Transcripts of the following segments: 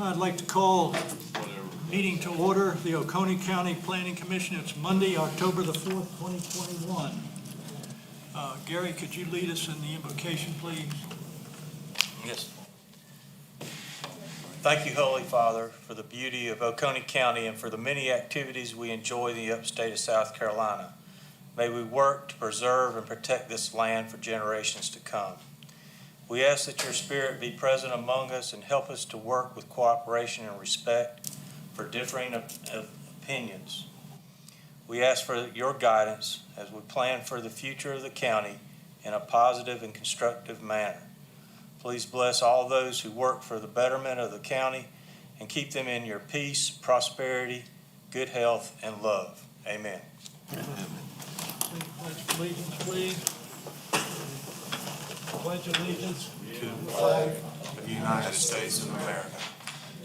I'd like to call meeting to order, the Oconee County Planning Commission. It's Monday, October the 4th, 2021. Gary, could you lead us in the invocation, please? Yes. Thank you, Holy Father, for the beauty of Oconee County and for the many activities we enjoy in the upstate of South Carolina. May we work to preserve and protect this land for generations to come. We ask that your Spirit be present among us and help us to work with cooperation and respect for differing opinions. We ask for your guidance as we plan for the future of the county in a positive and constructive manner. Please bless all those who work for the betterment of the county and keep them in your peace, prosperity, good health, and love. Amen. Pledge allegiance, please. Pledge allegiance to the flag of the United States of America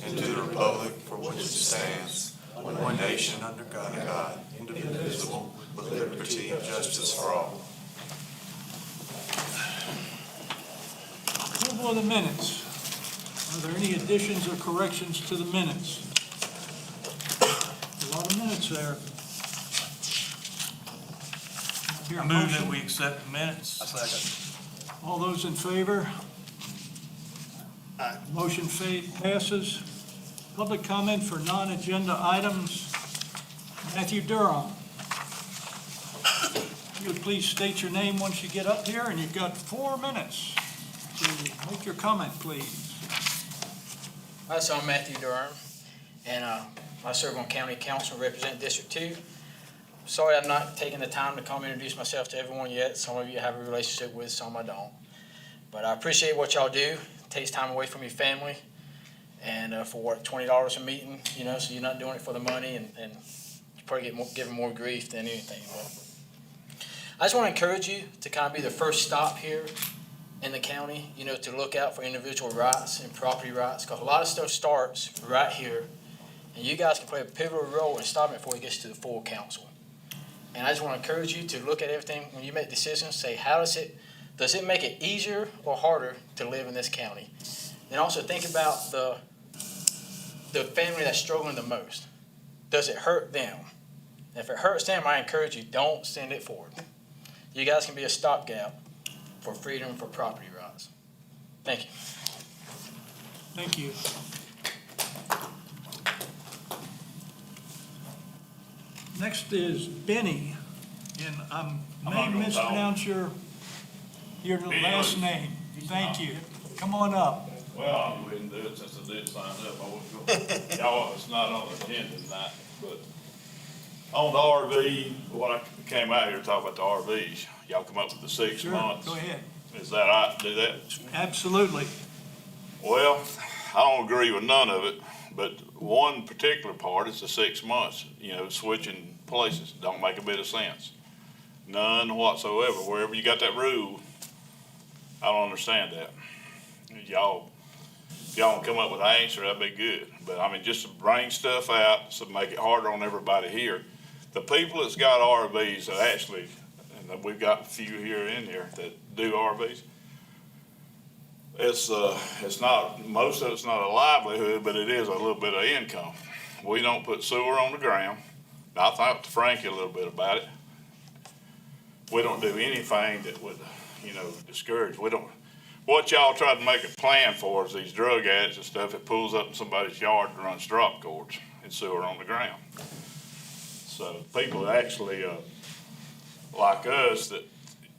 and to the republic for which it stands, one nation under God, indivisible, with liberty and justice for all. Approval of the minutes. Are there any additions or corrections to the minutes? A lot of minutes there. I move that we accept the minutes. All those in favor? Aye. Motion passes. Public comment for non-agenda items. Matthew Durham. If you would please state your name once you get up here, and you've got 4 minutes to make your comment, please. Hi, so I'm Matthew Durham, and I serve on County Council and represent District 2. Sorry I'm not taking the time to come introduce myself to everyone yet. Some of you I have a relationship with, some I don't. But I appreciate what y'all do. It takes time away from your family. And for what, $20 a meeting, you know, so you're not doing it for the money, and you probably get given more grief than anything. But I just want to encourage you to kind of be the first stop here in the county, you know, to look out for individual rights and property rights, because a lot of stuff starts right here. And you guys can play a pivotal role in stopping it before it gets to the full council. And I just want to encourage you to look at everything when you make decisions, say, does it make it easier or harder to live in this county? And also think about the family that's struggling the most. Does it hurt them? If it hurts them, I encourage you, don't send it forward. You guys can be a stopgap for freedom for property rights. Thank you. Thank you. Next is Benny, and I may mispronounce your last name. Thank you. Come on up. Well, I'm going to do it since I did sign up. I wasn't going y'all, it's not on the agenda tonight, but on the RV, what I came out here to talk about the RVs, y'all come up with the 6 months. Go ahead. Is that right to do that? Absolutely. Well, I don't agree with none of it, but one particular part is the 6 months. You know, switching places don't make a bit of sense. None whatsoever. Wherever you got that rule, I don't understand that. If y'all can come up with an answer, that'd be good. But I mean, just to bring stuff out, to make it harder on everybody here. The people that's got RVs that actually, and we've got a few here in here that do RVs. It's not, most of it's not a livelihood, but it is a little bit of income. We don't put sewer on the ground. I talked to Frankie a little bit about it. We don't do anything that would, you know, discourage. What y'all try to make a plan for is these drug addicts and stuff that pulls up in somebody's yard and runs drop cords and sewer on the ground. So people actually, like us that,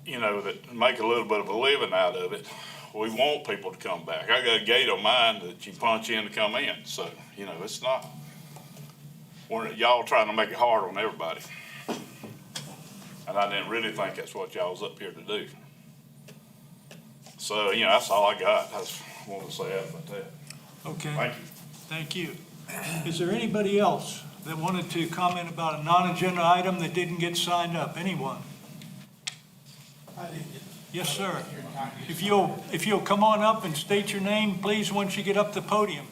you know, that make a little bit of a living out of it, we want people to come back. I got a gate on mine that you punch in to come in. So, you know, it's not, y'all trying to make it hard on everybody. And I didn't really think that's what y'all was up here to do. So, you know, that's all I got. I just wanted to say that about that. Okay. Thank you. Thank you. Is there anybody else that wanted to comment about a non-agenda item that didn't get signed up? Anyone? Yes, sir. If you'll come on up and state your name, please, once you get up the podium.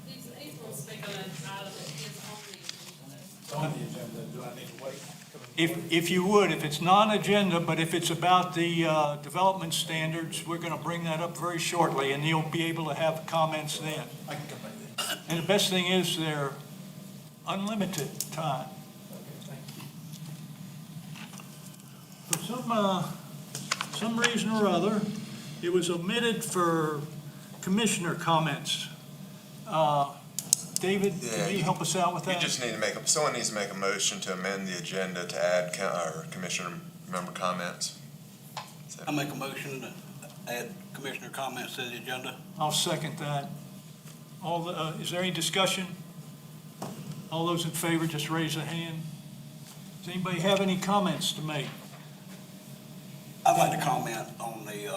He's will speak on an item that is on the agenda. On the agenda, do I need to wait? If you would, if it's non-agenda, but if it's about the development standards, we're going to bring that up very shortly, and you'll be able to have comments then. I can come back then. And the best thing is they're unlimited time. For some reason or other, it was omitted for commissioner comments. David, Yeah, can you help us out with You that? just need to someone needs to make a motion to amend the agenda to add our commissioner member comments. I make a motion to add commissioner comments to the agenda. I'll second that. Is there any discussion? All those in favor, just raise a hand. Does anybody have any comments to make? I'd like to comment on the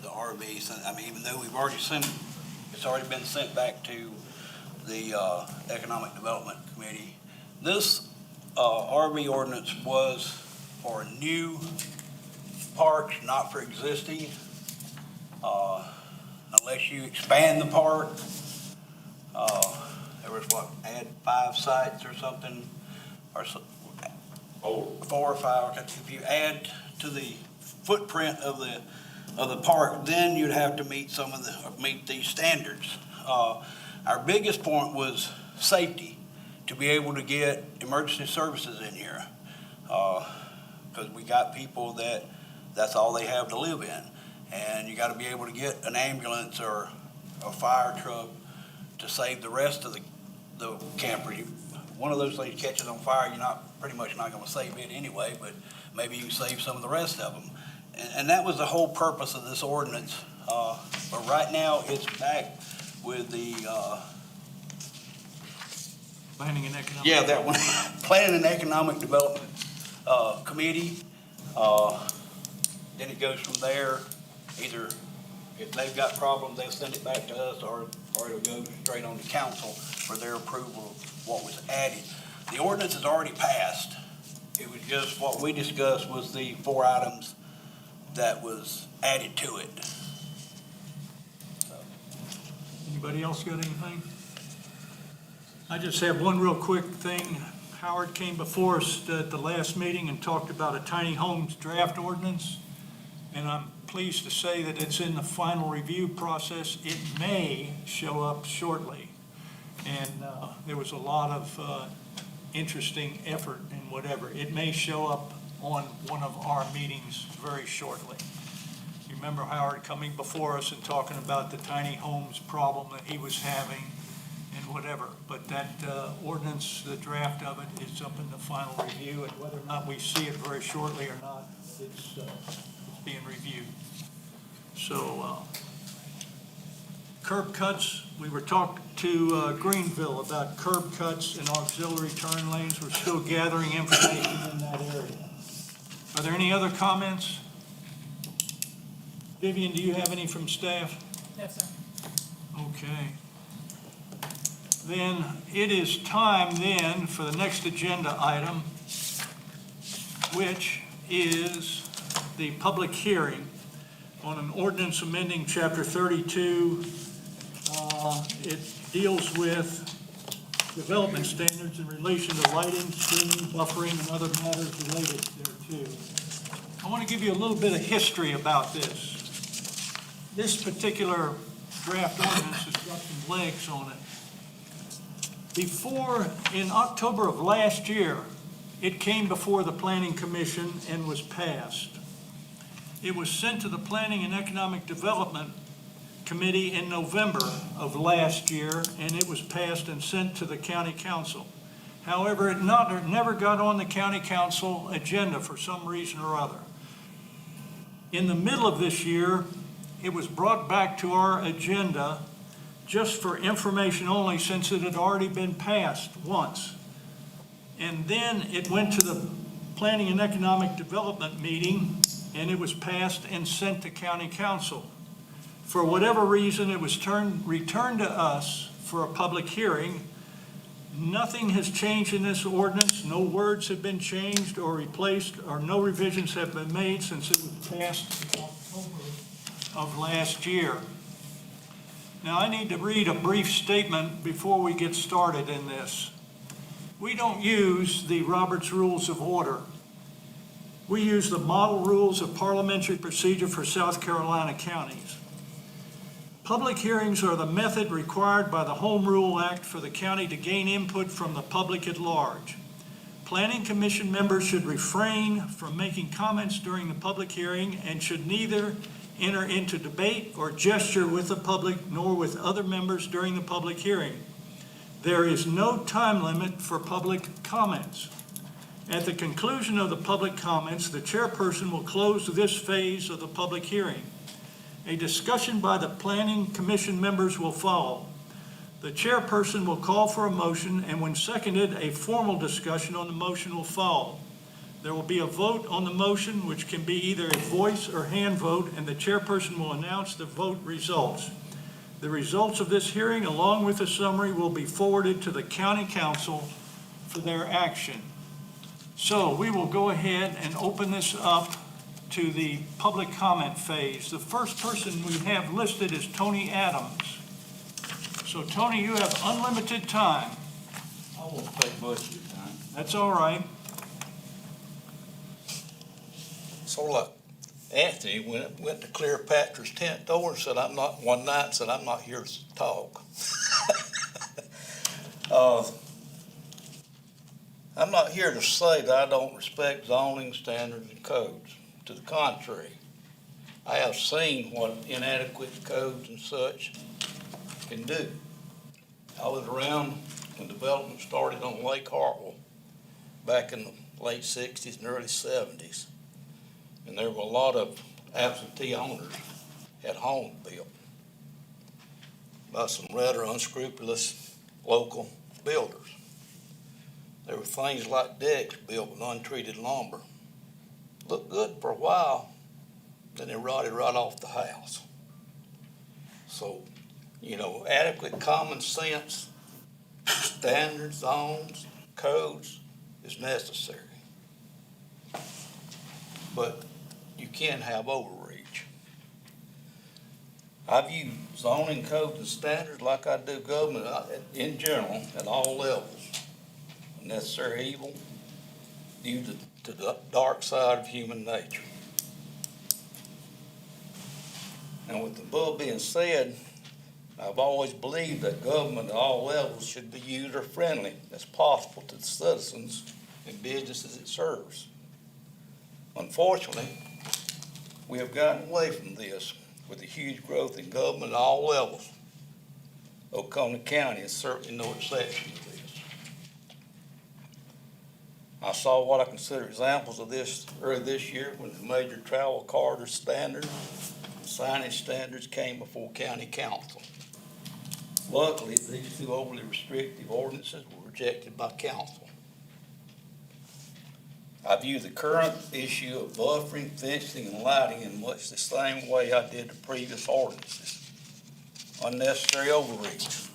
RVs. I mean, even though it's already been sent back to the Economic Development Committee. This RV ordinance was for new parks, not for existing. Unless you expand the park, there was add 5 sites or something, or 4 or 5. If you add to the footprint of the park, then you'd have to meet these standards. Our biggest point was safety, to be able to get emergency services in here. Because we got people that's all they have to live in. And you got to be able to get an ambulance or a fire truck to save the rest of the campers. One of those things catches on fire, you're pretty much not going to save it anyway, but maybe you can save some of the rest of them. And that was the whole purpose of this ordinance. But right now, it's back with the, Planning and Economic. yeah, that one, Planning and Economic Development Committee. Then it goes from there. Either if they've got problems, they'll send it back to us, or it'll go straight on to council for their approval of what was added. The ordinance is already passed. It was just what we discussed was the 4 items that was added to it. Anybody else got anything? I just have one real quick thing. Howard came before us at the last meeting and talked about a tiny homes draft ordinance. And I'm pleased to say that it's in the final review process. It may show up shortly. And there was a lot of interesting effort and whatever. It may show up on one of our meetings very shortly. You remember Howard coming before us and talking about the tiny homes problem that he was having and whatever. But that ordinance, the draft of it, is up in the final review, and whether or not we see it very shortly or not, it's being reviewed. So curb cuts, we were talking to Greenville about curb cuts and auxiliary turn lanes. We're still gathering information in that area. Are there any other comments? Vivian, do you have any from staff? No, sir. Okay. Then it is time then for the next agenda item, which is the public hearing on an ordinance amending Chapter 32. It deals with development standards in relation to lighting, screening, buffering, and other matters related thereto. I want to give you a little bit of history about this. This particular draft ordinance has got some legs on it. Before, in October of last year, it came before the Planning Commission and was passed. It was sent to the Planning and Economic Development Committee in November of last year, and it was passed and sent to the County Council. However, it never got on the County Council agenda for some reason or other. In the middle of this year, it was brought back to our agenda just for information only, since it had already been passed once. And then it went to the Planning and Economic Development meeting, and it was passed and sent to County Council. For whatever reason, it was returned to us for a public hearing. Nothing has changed in this ordinance. No words have been changed or replaced, or no revisions have been made since it was passed in October of last year. Now, I need to read a brief statement before we get started in this. We don't use the Robert's Rules of Order. We use the Model Rules of Parliamentary Procedure for South Carolina counties. Public hearings are the method required by the Home Rule Act for the county to gain input from the public at large. Planning Commission members should refrain from making comments during the public hearing and should neither enter into debate or gesture with the public nor with other members during the public hearing. There is no time limit for public comments. At the conclusion of the public comments, the chairperson will close this phase of the public hearing. A discussion by the Planning Commission members will follow. The chairperson will call for a motion, and when seconded, a formal discussion on the motion will follow. There will be a vote on the motion, which can be either a voice or hand vote, and the chairperson will announce the vote results. The results of this hearing, along with a summary, will be forwarded to the county council for their action. So we will go ahead and open this up to the public comment phase. The first person we have listed is Tony Adams. So Tony, you have unlimited time. I won't take much of your time. That's all right. Sort of like Anthony went to Cleopatra's tent door and said, I'm not here to talk. I'm not here to say that I don't respect zoning standards and codes. To the contrary, I have seen what inadequate codes and such can do. I was around when development started on Lake Hartwell back in the late 60s and early 70s. And there were a lot of absentee owners had homes built by some rather unscrupulous local builders. There were things like decks built with untreated lumber. Looked good for a while, then it rotted right off the house. So, adequate common sense, standards, zones, codes is necessary. But you can't have overreach. I view zoning codes and standards like I do government in general at all levels. A necessary evil due to the dark side of human nature. Now, with the above being said, I've always believed that government at all levels should be user-friendly as possible to the citizens and businesses it serves. Unfortunately, we have gotten away from this with the huge growth in government at all levels. Oconee County is certainly no exception to this. I saw what I consider examples of this early this year when the major travel corridor standards, signage standards came before county council. Luckily, these two overly restrictive ordinances were rejected by council. I view the current issue of buffering, fencing, and lighting in much the same way I did the previous ordinances. Unnecessary overreach.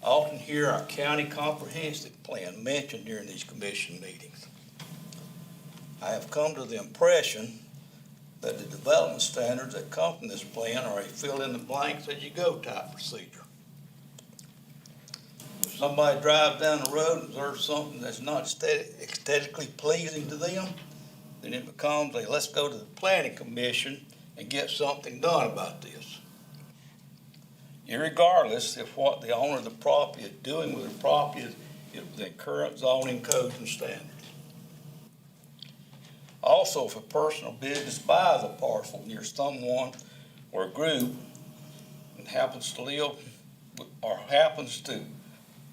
I often hear our county comprehensive plan mentioned during these commission meetings. I have come to the impression that the development standards that come from this plan are a fill-in-the-blanks as you go type procedure. If somebody drives down the road and observes something that's not aesthetically pleasing to them, then it becomes a let's go to the planning commission and get something done about this. Irregardless of what the owner of the property is doing with the property is the current zoning codes and standards. Also, if a person or business buys a parcel near someone or a group and happens to live or happens to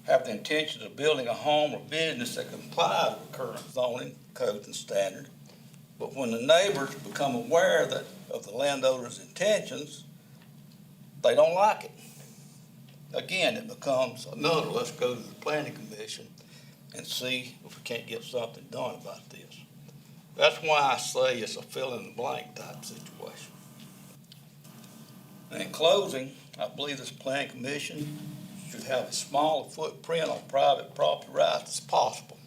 have the intention of building a home or business that complies with current zoning codes and standards, but when the neighbors become aware of the landowner's intentions, they don't like it. Again, it becomes another, let's go to the planning commission and see if we can't get something done about this. That's why I say it's a fill-in-the-blank type situation. And in closing, I believe this planning commission should have as small a footprint on private property rights as possible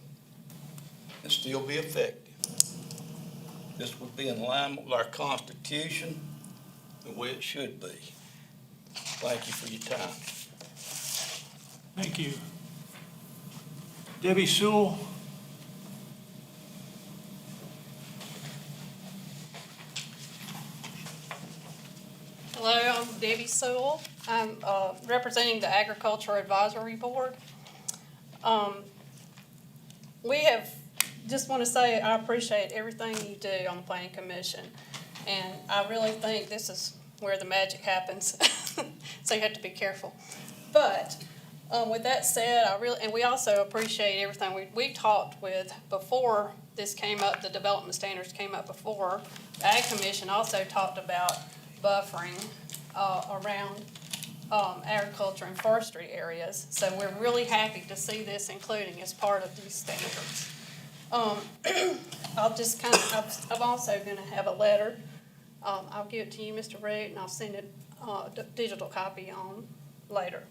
and still be effective. This would be in alignment with our Constitution, the way it should be. Thank you for your time. Thank you. Debbie Sewell. Hello, I'm Debbie Sewell. I'm representing the Agriculture Advisory Board. Just want to say I appreciate everything you do on the Planning Commission. And I really think this is where the magic happens. So you have to be careful. But with that said, and we also appreciate everything we talked with before this came up, the development standards came up before. The Ag Commission also talked about buffering around agriculture and forestry areas. So we're really happy to see this including as part of these standards. I'm also going to have a letter. I'll give it to you, Mr. Root, and I'll send it digital copy on later.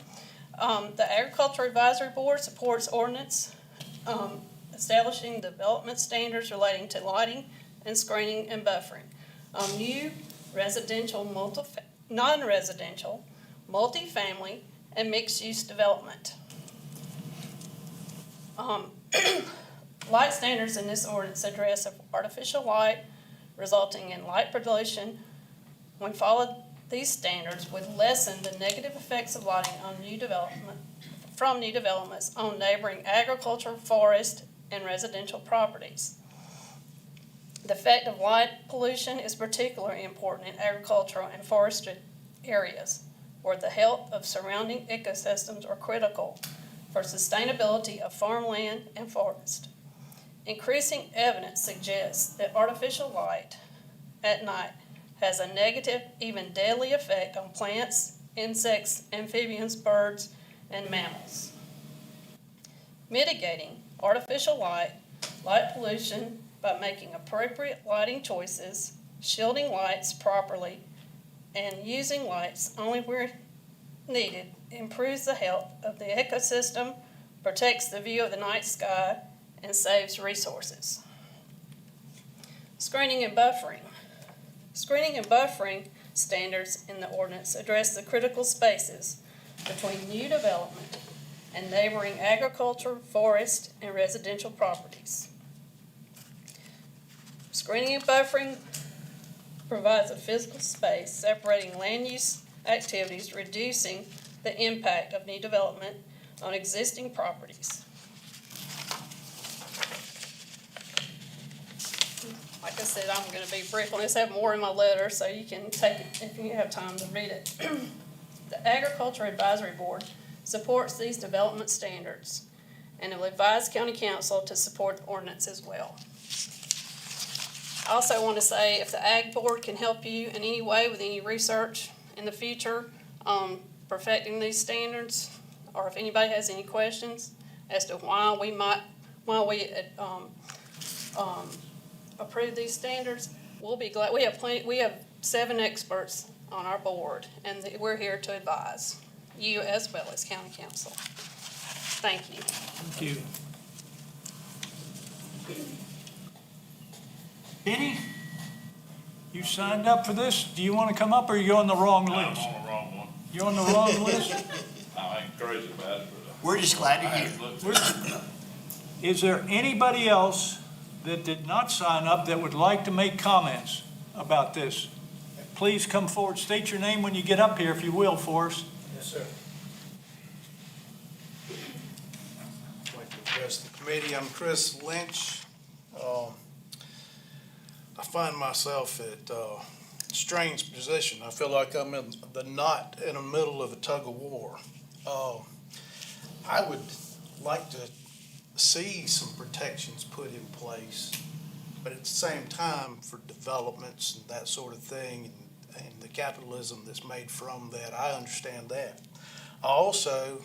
The Agriculture Advisory Board supports ordinance establishing development standards relating to lighting and screening and buffering. New residential, non-residential, multifamily, and mixed-use development. Light standards in this ordinance address artificial light resulting in light pollution. When followed, these standards would lessen the negative effects of lighting on new developments on neighboring agriculture, forest, and residential properties. The effect of light pollution is particularly important in agricultural and forested areas, where the health of surrounding ecosystems are critical for sustainability of farmland and forest. Increasing evidence suggests that artificial light at night has a negative, even deadly effect on plants, insects, amphibians, birds, and mammals. Mitigating artificial light pollution by making appropriate lighting choices, shielding lights properly, and using lights only where needed improves the health of the ecosystem, protects the view of the night sky, and saves resources. Screening and buffering. Screening and buffering standards in the ordinance address the critical spaces between new development and neighboring agriculture, forest, and residential properties. Screening and buffering provides a physical space separating land use activities, reducing the impact of new development on existing properties. Like I said, I'm going to be brief on this. I have more in my letter, so you can take it if you have time to read it. The Agriculture Advisory Board supports these development standards and will advise County Council to support the ordinance as well. I also want to say if the Ag Board can help you in any way with any research in the future on perfecting these standards, or if anybody has any questions as to why we approve these standards, we'll be glad. We have 7 experts on our board, and we're here to advise you as well as County Council. Thank you. Thank you. Benny, you signed up for this? Do you want to come up, or are you on the wrong list? I'm on the wrong one. You're on the wrong list? I ain't crazy about it, but. We're just glad you're here. Is there anybody else that did not sign up that would like to make comments about this? Please come forward. State your name when you get up here, if you will, for us. Yes, sir. I'd like to address the committee. I'm Chris Lynch. I find myself at a strange position. I feel like I'm in the knot in the middle of a tug of war. I would like to see some protections put in place, but at the same time for developments and that sort of thing and the capitalism that's made from that, I understand that. I also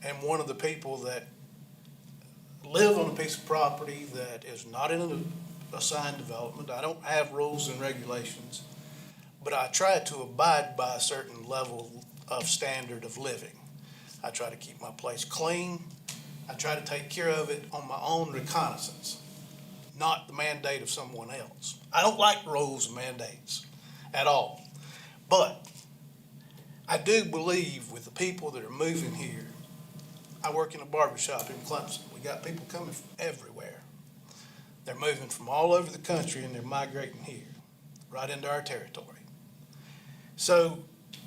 am one of the people that live on a piece of property that is not in an assigned development. I don't have rules and regulations, but I try to abide by a certain level of standard of living. I try to keep my place clean. I try to take care of it on my own reconnaissance, not the mandate of someone else. I don't like rules and mandates at all. But I do believe with the people that are moving here, I work in a barber shop in Clemson. We got people coming from everywhere. They're moving from all over the country and they're migrating here, right into our territory. So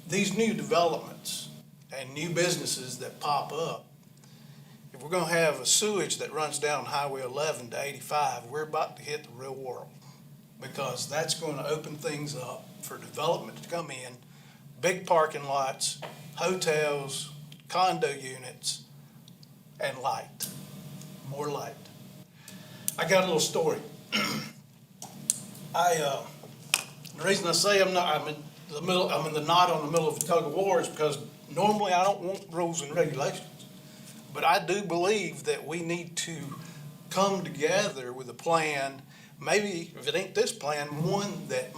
these new developments and new businesses that pop up, if we're gonna have a sewage that runs down Highway 11 to 85, we're about to hit the real world, because that's gonna open things up for development to come in, big parking lots, hotels, condo units, and light, more light. I got a little story. The reason I say I'm in the knot on the middle of a tug of war is because normally I don't want rules and regulations. But I do believe that we need to come together with a plan, maybe if it ain't this plan, one that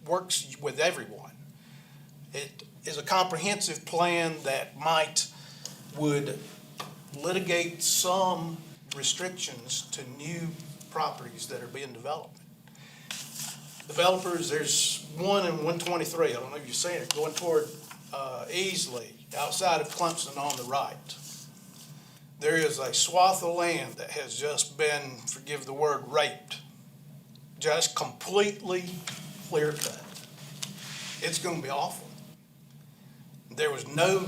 works with everyone. It is a comprehensive plan that would litigate some restrictions to new properties that are being developed. Developers, there's one in 123, I don't know if you've seen it, going toward Easley, outside of Clemson on the right. There is a swath of land that has just been, forgive the word, raped. Just completely clear cut. It's going to be awful. There was no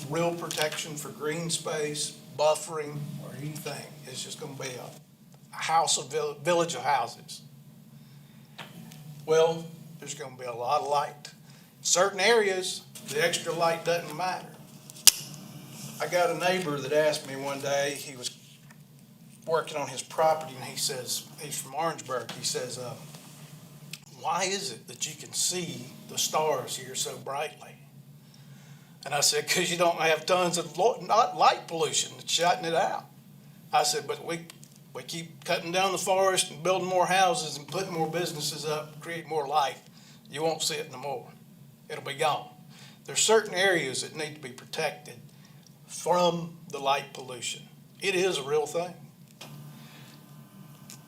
real protection for green space, buffering, or anything. It's just going to be a village of houses. Well, there's going to be a lot of light. Certain areas, the extra light doesn't matter. I got a neighbor that asked me one day, he was working on his property, and he says, he's from Orangeburg, he says, why is it that you can see the stars here so brightly? And I said, because you don't have tons of light pollution that's shutting it out. I said, but we keep cutting down the forest and building more houses and putting more businesses up, create more light. You won't see it no more. It'll be gone. There's certain areas that need to be protected from the light pollution. It is a real thing.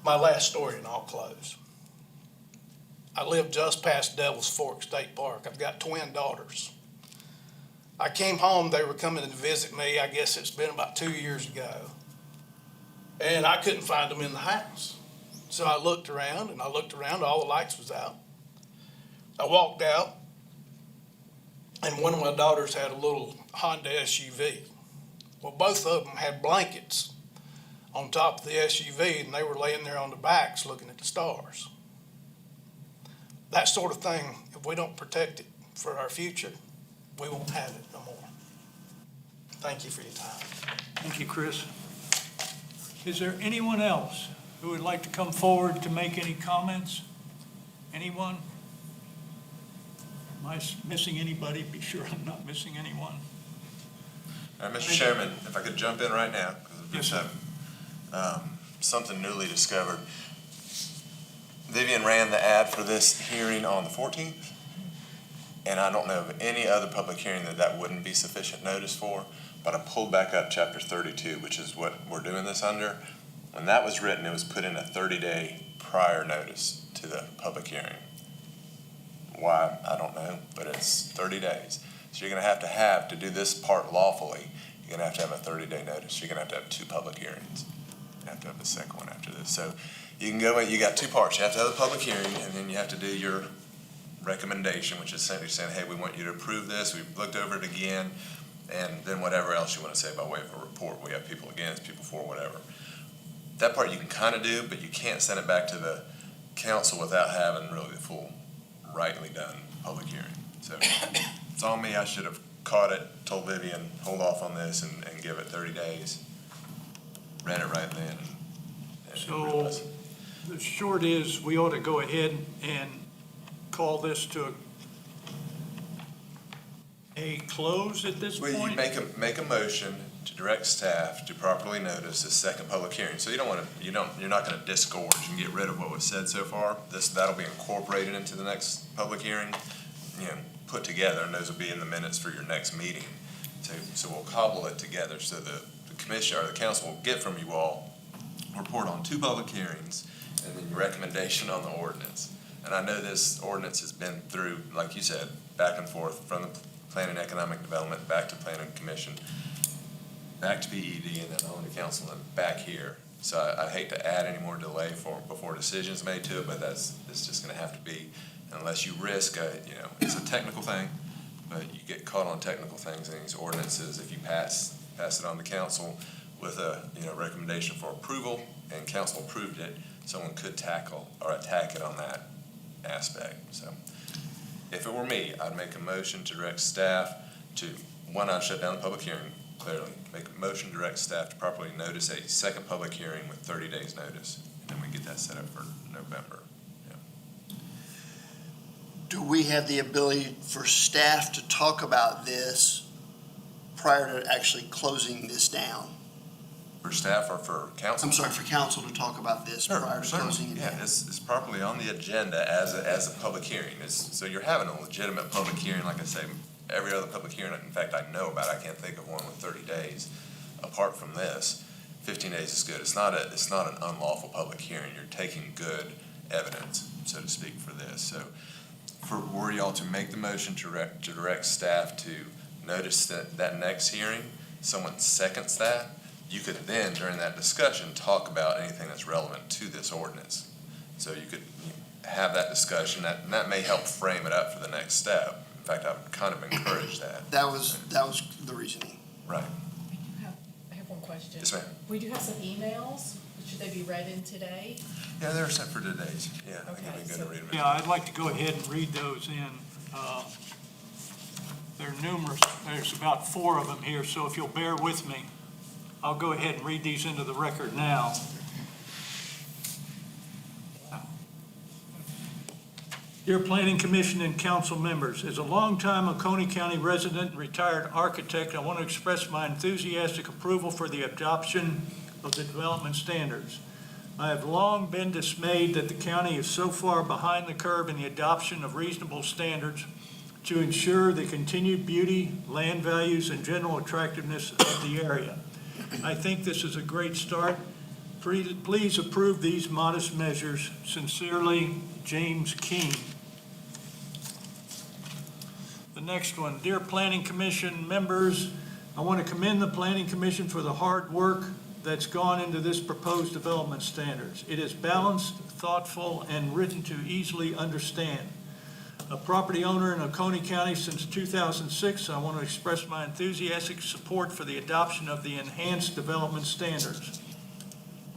My last story, and I'll close. I live just past Devil's Fork State Park. I've got twin daughters. I came home, they were coming to visit me, I guess it's been about 2 years ago. And I couldn't find them in the house. So I looked around, all the lights was out. I walked out, and one of my daughters had a little Honda SUV. Well, both of them had blankets on top of the SUV, and they were laying there on their backs looking at the stars. That sort of thing, if we don't protect it for our future, we won't have it no more. Thank you for your time. Thank you, Chris. Is there anyone else who would like to come forward to make any comments? Anyone? Am I missing anybody? Be sure I'm not missing anyone. Mr. Chairman, if I could jump in right now, because Yes, sir. something newly discovered. Vivian ran the ad for this hearing on the 14th, and I don't know of any other public hearing that wouldn't be sufficient notice for, but I pulled back up chapter 32, which is what we're doing this under. When that was written, it was put in a 30-day prior notice to the public hearing. Why, I don't know, but it's 30 days. So you're going to have to do this part lawfully, you're going to have a 30-day notice. You're going to have 2 public hearings. You have to have a second one after this. So you can go, you got 2 parts. You have to have a public hearing, and then you have to do your recommendation, which is simply saying, hey, we want you to approve this. We've looked over it again, and then whatever else you want to say by way of a report. We have people against, people for, whatever. That part you can kind of do, but you can't send it back to the council without having really the full rightly done public hearing. So it's on me. I should have caught it, told Vivian, hold off on this and give it 30 days. Read it right then. So the short is, we ought to go ahead and call this to a close at this Well, point? you make a motion to direct staff to properly notice a second public hearing. So you're not going to disgorge and get rid of what was said so far. That'll be incorporated into the next public hearing, put together, and those will be in the minutes for your next meeting. So we'll cobble it together so the commission or the council will get from you all a report on 2 public hearings and then your recommendation on the ordinance. And I know this ordinance has been through, like you said, back and forth from the Planning and Economic Development back to Planning Commission. back to PED and then on to council and back here. So I hate to add any more delay before decisions made to it, but it's just gonna have to be, unless you risk, it's a technical thing, but you get caught on technical things in these ordinances. If you pass it on to council with a, recommendation for approval, and council approved it, someone could tackle or attack it on that aspect. So if it were me, I'd make a motion to direct staff to, one, I'd shut down the public hearing, clearly. Make a motion to direct staff to properly notice a second public hearing with 30 days notice, and then we get that set up for November. Do we have the ability for staff to talk about this prior to actually closing this down? For staff or for council? I'm sorry, for council to talk about this prior to Certainly. closing it Yeah, down? it's properly on the agenda as a public hearing. So you're having a legitimate public hearing, like I say, every other public hearing, in fact, I know about, I can't think of one with 30 days. Apart from this, 15 days is good. It's not an unlawful public hearing. You're taking good evidence, so to speak, for this. So were y'all to make the motion to direct staff to notice that next hearing, someone seconds that, you could then, during that discussion, talk about anything that's relevant to this ordinance. So you could have that discussion, and that may help frame it up for the next step. In fact, I would kind of encourage that. That was the reasoning. Right. I have one question. Yes, ma'am. We do have some emails. Should they be read in today? Yeah, they're set for today's. Yeah, I think it'd be good to Okay, read them. Yeah, I'd like to go ahead and read those in. There are numerous, there's about 4 of them here, so if you'll bear with me, I'll go ahead and read these into the record now. Dear Planning Commission and council members, as a longtime Oconee County resident and retired architect, I want to express my enthusiastic approval for the adoption of the development standards. I have long been dismayed that the county is so far behind the curve in the adoption of reasonable standards to ensure the continued beauty, land values, and general attractiveness of the area. I think this is a great start. Please approve these modest measures. Sincerely, James King. The next one, dear Planning Commission members, I want to commend the Planning Commission for the hard work that's gone into this proposed development standards. It is balanced, thoughtful, and written to easily understand. A property owner in Oconee County since 2006, I want to express my enthusiastic support for the adoption of the enhanced development standards.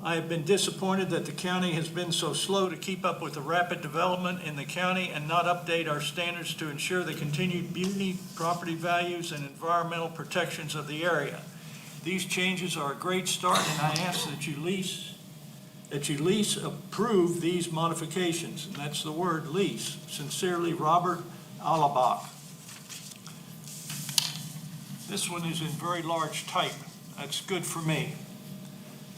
I have been disappointed that the county has been so slow to keep up with the rapid development in the county and not update our standards to ensure the continued beauty, property values, and environmental protections of the area. These changes are a great start, and I ask that you lease approve these modifications, and that's the word lease. Sincerely, Robert Alabach. This one is in very large type. That's good for me.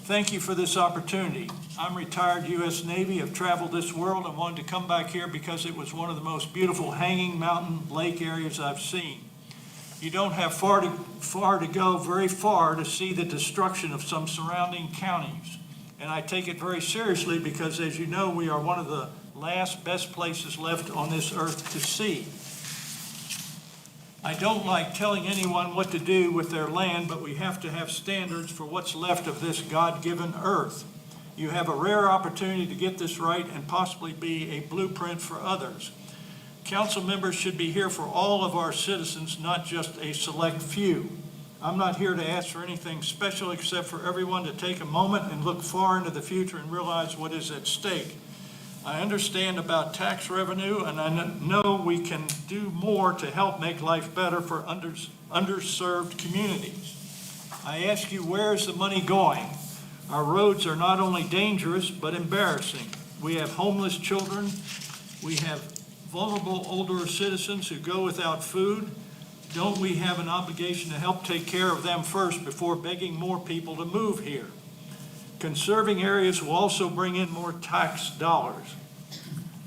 Thank you for this opportunity. I'm retired U.S. Navy, have traveled this world, and wanted to come back here because it was one of the most beautiful hanging mountain lake areas I've seen. You don't have far to go, very far, to see the destruction of some surrounding counties. And I take it very seriously because, as you know, we are one of the last best places left on this earth to see. I don't like telling anyone what to do with their land, but we have to have standards for what's left of this God-given earth. You have a rare opportunity to get this right and possibly be a blueprint for others. Council members should be here for all of our citizens, not just a select few. I'm not here to ask for anything special except for everyone to take a moment and look far into the future and realize what is at stake. I understand about tax revenue, and I know we can do more to help make life better for underserved communities. I ask you, where is the money going? Our roads are not only dangerous, but embarrassing. We have homeless children. We have vulnerable older citizens who go without food. Don't we have an obligation to help take care of them first before begging more people to move here? Conserving areas will also bring in more tax dollars.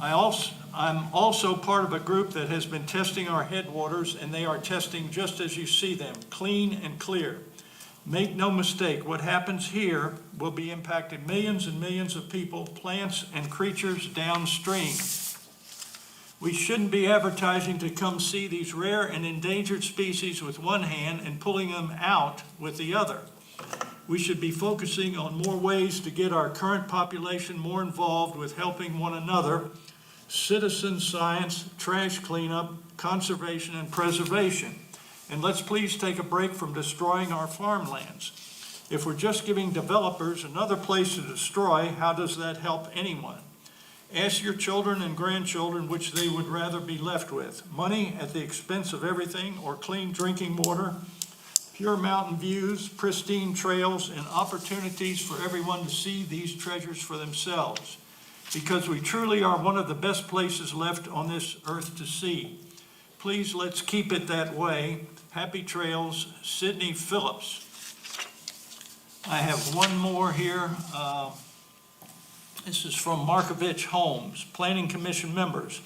I'm also part of a group that has been testing our headwaters, and they are testing just as you see them, clean and clear. Make no mistake, what happens here will be impacting millions and millions of people, plants, and creatures downstream. We shouldn't be advertising to come see these rare and endangered species with one hand and pulling them out with the other. We should be focusing on more ways to get our current population more involved with helping one another, citizen science, trash cleanup, conservation, and preservation. And let's please take a break from destroying our farmlands. If we're just giving developers another place to destroy, how does that help anyone? Ask your children and grandchildren which they would rather be left with. Money at the expense of everything, or clean drinking water, pure mountain views, pristine trails, and opportunities for everyone to see these treasures for themselves. Because we truly are one of the best places left on this earth to see. Please, let's keep it that way. Happy trails, Sidney Phillips. I have one more here. This is from Markovich Holmes, Planning Commission members.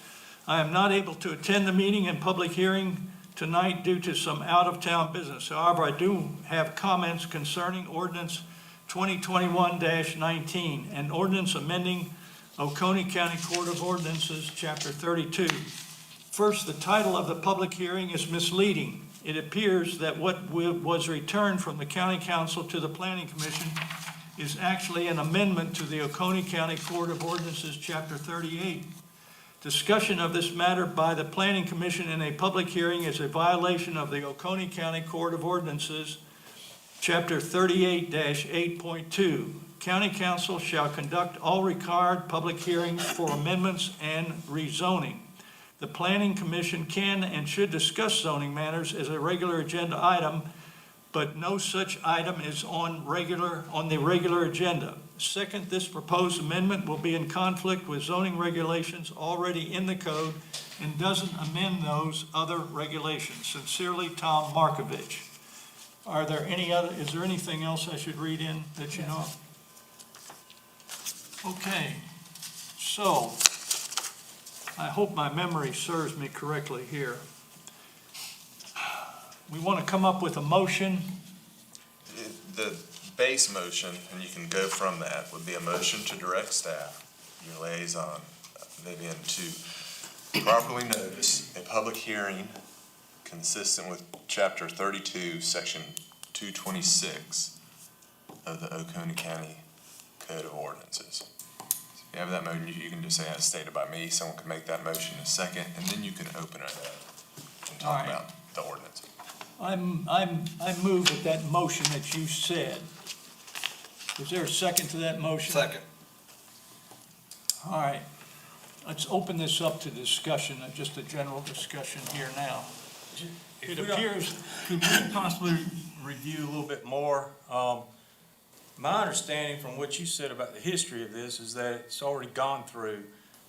I am not able to attend the meeting and public hearing tonight due to some out-of-town business. However, I do have comments concerning Ordinance 2021-19, and ordinance amending Oconee County Court of Ordinances, Chapter 32. First, the title of the public hearing is misleading. It appears that what was returned from the County Council to the Planning Commission is actually an amendment to the Oconee County Court of Ordinances, Chapter 38. Discussion of this matter by the Planning Commission in a public hearing is a violation of the Oconee County Court of Ordinances, Chapter 38-8.2. County Council shall conduct all required public hearings for amendments and rezoning. The Planning Commission can and should discuss zoning matters as a regular agenda item, but no such item is on the regular agenda. Second, this proposed amendment will be in conflict with zoning regulations already in the code and doesn't amend those other regulations. Sincerely, Tom Markovich. Is there anything else I should read in that you know of? Okay, so I hope my memory serves me correctly here. We want to come up with a motion. The base motion, and you can go from that, would be a motion to direct staff, your liaison, Vivian, to properly notice a public hearing consistent with Chapter 32, Section 226 of the Oconee County Code of Ordinances. If you have that motion, you can just say as stated by me, someone can make that motion in a second, and then you can open it up and talk about the ordinance. I move with that motion that you said. Is there a second to that motion? Second. All right, let's open this up to discussion, just a general discussion here now. It appears, Could we possibly review a little bit more? My understanding from what you said about the history of this is that it's already gone through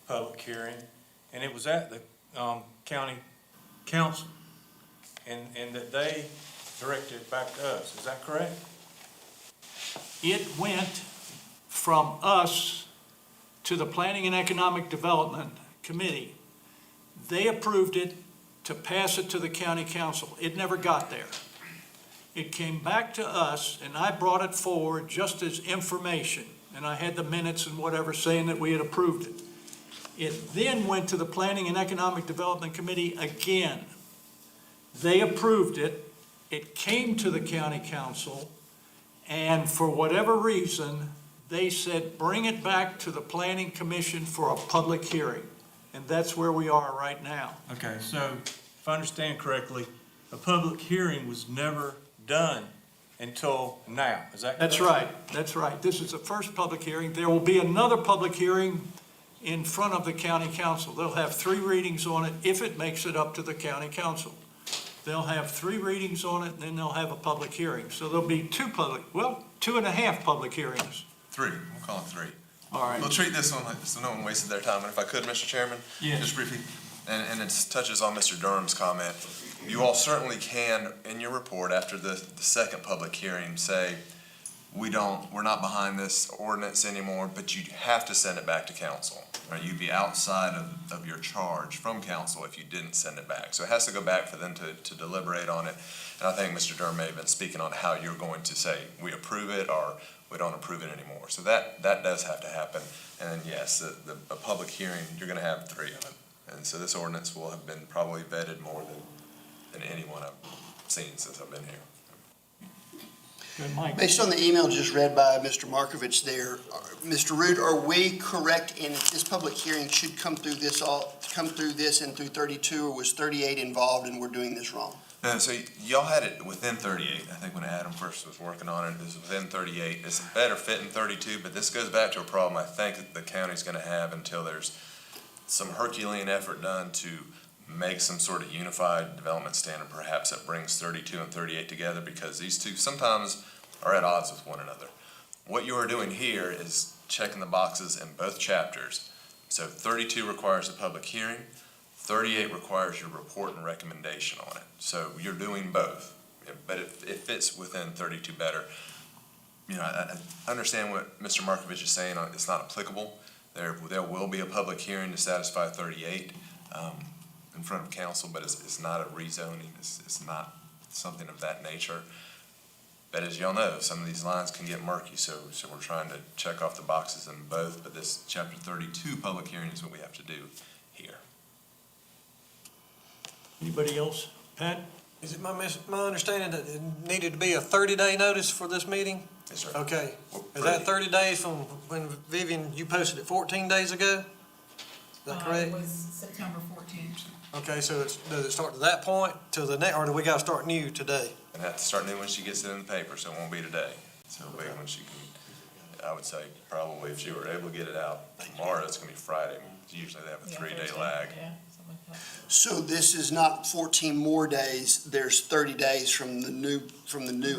public hearing, and it was at the county council, and that they directed it back to us. Is that correct? it went from us to the Planning and Economic Development Committee. They approved it to pass it to the county council. It never got there. It came back to us, and I brought it forward just as information, and I had the minutes and whatever saying that we had approved it. It then went to the Planning and Economic Development Committee again. They approved it. It came to the county council, and for whatever reason, they said, bring it back to the Planning Commission for a public hearing. And that's where we are right now. Okay, so if I understand correctly, a public hearing was never done until now. Is that correct? That's right. That's right. This is the first public hearing. There will be another public hearing in front of the county council. They'll have 3 readings on it if it makes it up to the county council. They'll have 3 readings on it, and then they'll have a public hearing. So there'll be 2.5 public hearings. 3, we'll call it 3. All right. We'll treat this one so no one wasted their time, and if I could, Mr. Chairman? Yes. Just briefly, and it touches on Mr. Durham's comment. You all certainly can, in your report, after the second public hearing, say, we're not behind this ordinance anymore, but you have to send it back to council. Right? You'd be outside of your charge from council if you didn't send it back. So it has to go back for them to deliberate on it. And I think Mr. Durham may have been speaking on how you're going to say, we approve it or we don't approve it anymore. So that does have to happen. And then, yes, the public hearing, you're going to have 3 of them. And so this ordinance will have been probably vetted more than anyone I've seen since I've been here. Good, Mike. Based on the email just read by Mr. Markovich there, Mr. Root, are we correct in this public hearing should come through this and through 32, or was 38 involved and we're doing this wrong? No, so y'all had it within 38. I think when Adam first was working on it, it was within 38. It's a better fit in 32, but this goes back to a problem I think that the county's gonna have until there's some Herculean effort done to make some sort of unified development standard, perhaps that brings 32 and 38 together, because these two sometimes are at odds with one another. What you are doing here is checking the boxes in both chapters. So 32 requires a public hearing, 38 requires your report and recommendation on it. So you're doing both, but it fits within 32 better. You know, I understand what Mr. Markovich is saying, it's not applicable. There will be a public hearing to satisfy 38 in front of council, but it's not a rezoning, it's not something of that nature. But as y'all know, some of these lines can get murky, so we're trying to check off the boxes in both, but this chapter 32 public hearing is what we have to do here. Anybody else? Pat? Is it my understanding that it needed to be a 30-day notice for this meeting? Yes, sir. Okay. Well, Is that 30 days from when Vivian, you posted it 14 days ago? Is that correct? It was September 14th. Okay, so does it start to that point till the next, or do we gotta start new today? And have to start new when she gets it in the paper, so it won't be today. So it'll be when she can, I would say, probably if she were able to get it out tomorrow, it's gonna be Friday. Usually they have a 3-day lag. Yeah, something like that. So this is not 14 more days, there's 30 days from the new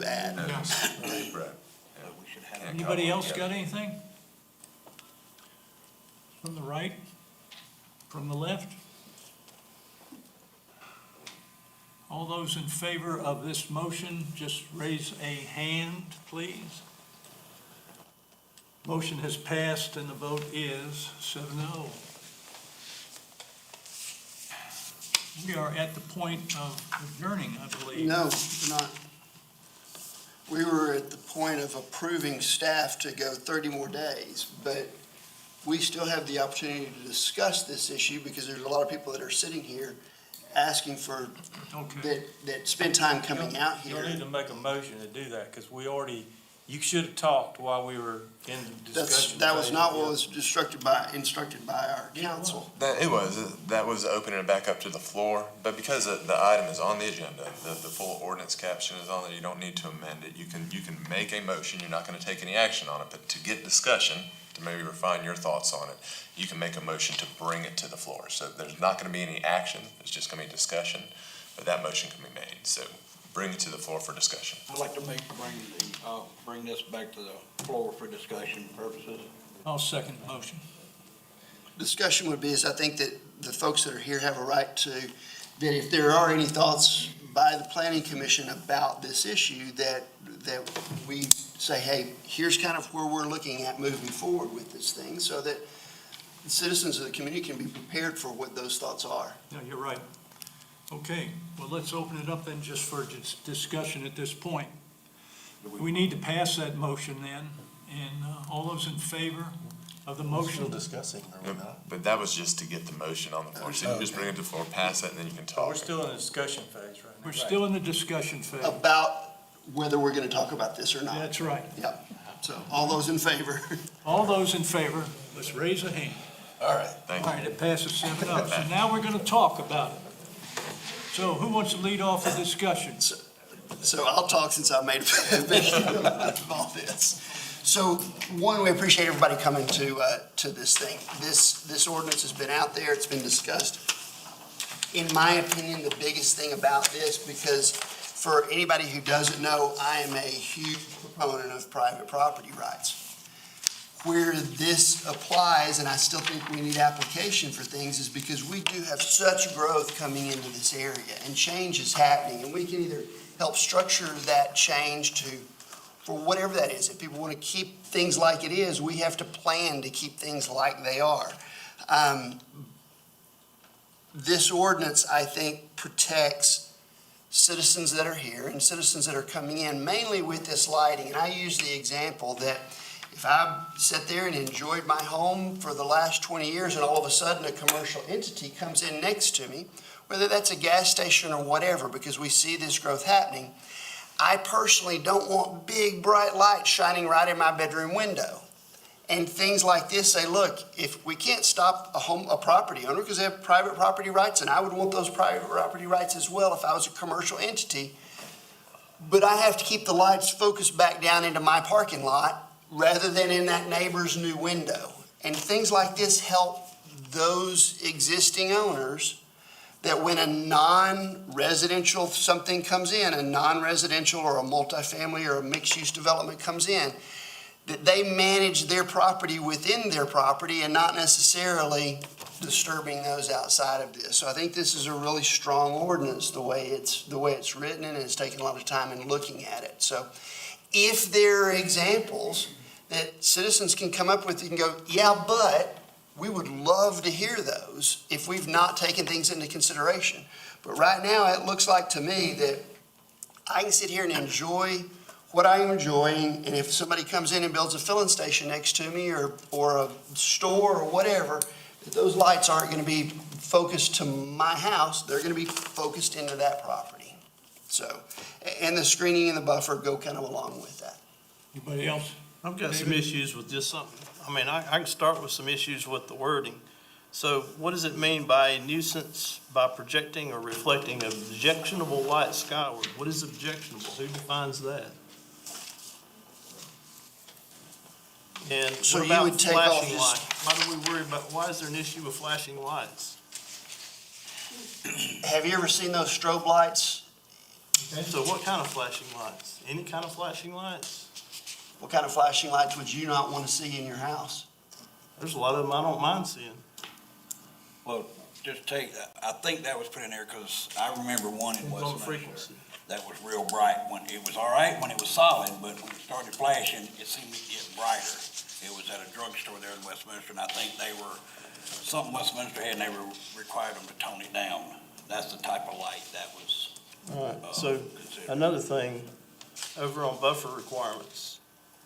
ad. No, it's- right, yeah. Can't Anybody call else it got anything? From the right? From the left? All those in favor of this motion, just raise a hand, please. Motion has passed and the vote is 7-0. We are at the point of adjourning, I believe. No, not. We were at the point of approving staff to go 30 more days, but we still have the opportunity to discuss this issue because there's a lot of people that are sitting here asking for, Okay. that spend time coming out here. You'll need to make a motion to do that, because you should have talked while we were in the discussion. That was phase. not what was instructed by our council. That was opening it back up to the floor, but because the item is on the agenda, the full ordinance caption is on there, you don't need to amend it. You can make a motion, you're not gonna take any action on it, but to get discussion, to maybe refine your thoughts on it, you can make a motion to bring it to the floor. So there's not gonna be any action, it's just gonna be discussion, but that motion can be made. So bring it to the floor for discussion. I'd like to bring this back to the floor for discussion purposes. I'll second the motion. Discussion would be is I think that the folks that are here have a right to, that if there are any thoughts by the planning commission about this issue, that we say, hey, here's kind of where we're looking at moving forward with this thing, so that the citizens of the community can be prepared for what those thoughts are. No, you're right. Okay, well, let's open it up then just for discussion at this point. We need to pass that motion then, and all those in favor of the motion? discussing, are we not? But that was just to get the motion on the floor. So you can just bring it to the floor, pass it, and then you can talk. We're still in the discussion phase right now. We're still in the discussion phase. About whether we're going to talk about this or not. That's right. Yep. So all those in favor? All those in favor, let's raise a hand. All right. Thank All you. right, it passes 7-0. So now we're going to talk about it. So who wants to lead off the discussion? So I'll talk since I made a big deal of all this. So, one, we appreciate everybody coming to this thing. This ordinance has been out there, it's been discussed. In my opinion, the biggest thing about this, because for anybody who doesn't know, I am a huge proponent of private property rights. Where this applies, and I still think we need application for things, is because we do have such growth coming into this area, and change is happening, and we can either help structure that change for whatever that is. If people want to keep things like it is, we have to plan to keep things like they are. This ordinance, I think, protects citizens that are here and citizens that are coming in, mainly with this lighting. And I use the example that If I sat there and enjoyed my home for the last 20 years and all of a sudden a commercial entity comes in next to me, whether that's a gas station or whatever, because we see this growth happening, I personally don't want big bright lights shining right in my bedroom window. And things like this say, look, if we can't stop a property owner because they have private property rights, and I would want those private property rights as well if I was a commercial entity, but I have to keep the lights focused back down into my parking lot rather than in that neighbor's new window. And things like this help those existing owners that when a non-residential something comes in, a non-residential or a multifamily or a mixed-use development comes in, that they manage their property within their property and not necessarily disturbing those outside of this. So I think this is a really strong ordinance, the way it's written, and it's taken a lot of time in looking at it. So if there are examples that citizens can come up with, you can go, yeah, but we would love to hear those if we've not taken things into consideration. But right now, it looks like to me that I can sit here and enjoy what I am enjoying, and if somebody comes in and builds a filling station next to me or a store or whatever, those lights aren't going to be focused to my house. They're going to be focused into that property. So, and the screening and the buffer go kind of along with that. Anybody else? I've got some issues with just something. I mean, I can start with some issues with the wording. So what does it mean by a nuisance by projecting or reflecting objectionable light skyward? What is objectionable? Who defines that? And So what you about would take off flashing his- lights? Why do we worry about, why is there an issue with flashing lights? Have you ever seen those strobe lights? So what kind of flashing lights? Any kind of flashing lights? What kind of flashing lights would you not want to see in your house? There's a lot of them I don't mind seeing. Well, just take, I think that was put in there because I remember one in Depends on the West frequency. that was real bright when it was all right when it was solid, but when it started flashing, it seemed to get brighter. It was at a drugstore there in Westminster, and I think they were, something Westminster had, and they were required them to tone it down. That's the type of light that was. All right, so considered. another thing, over on buffer requirements,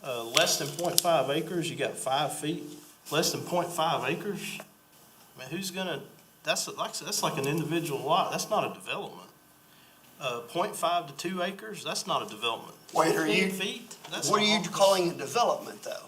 less than 0.5 acres, you got 5 feet. Less than 0.5 acres? I mean, who's gonna, that's like an individual lot, that's not a development. 0.5 to 2 acres, that's not a development. Wait, are 15 you- feet? That's What are you a- calling a development, though?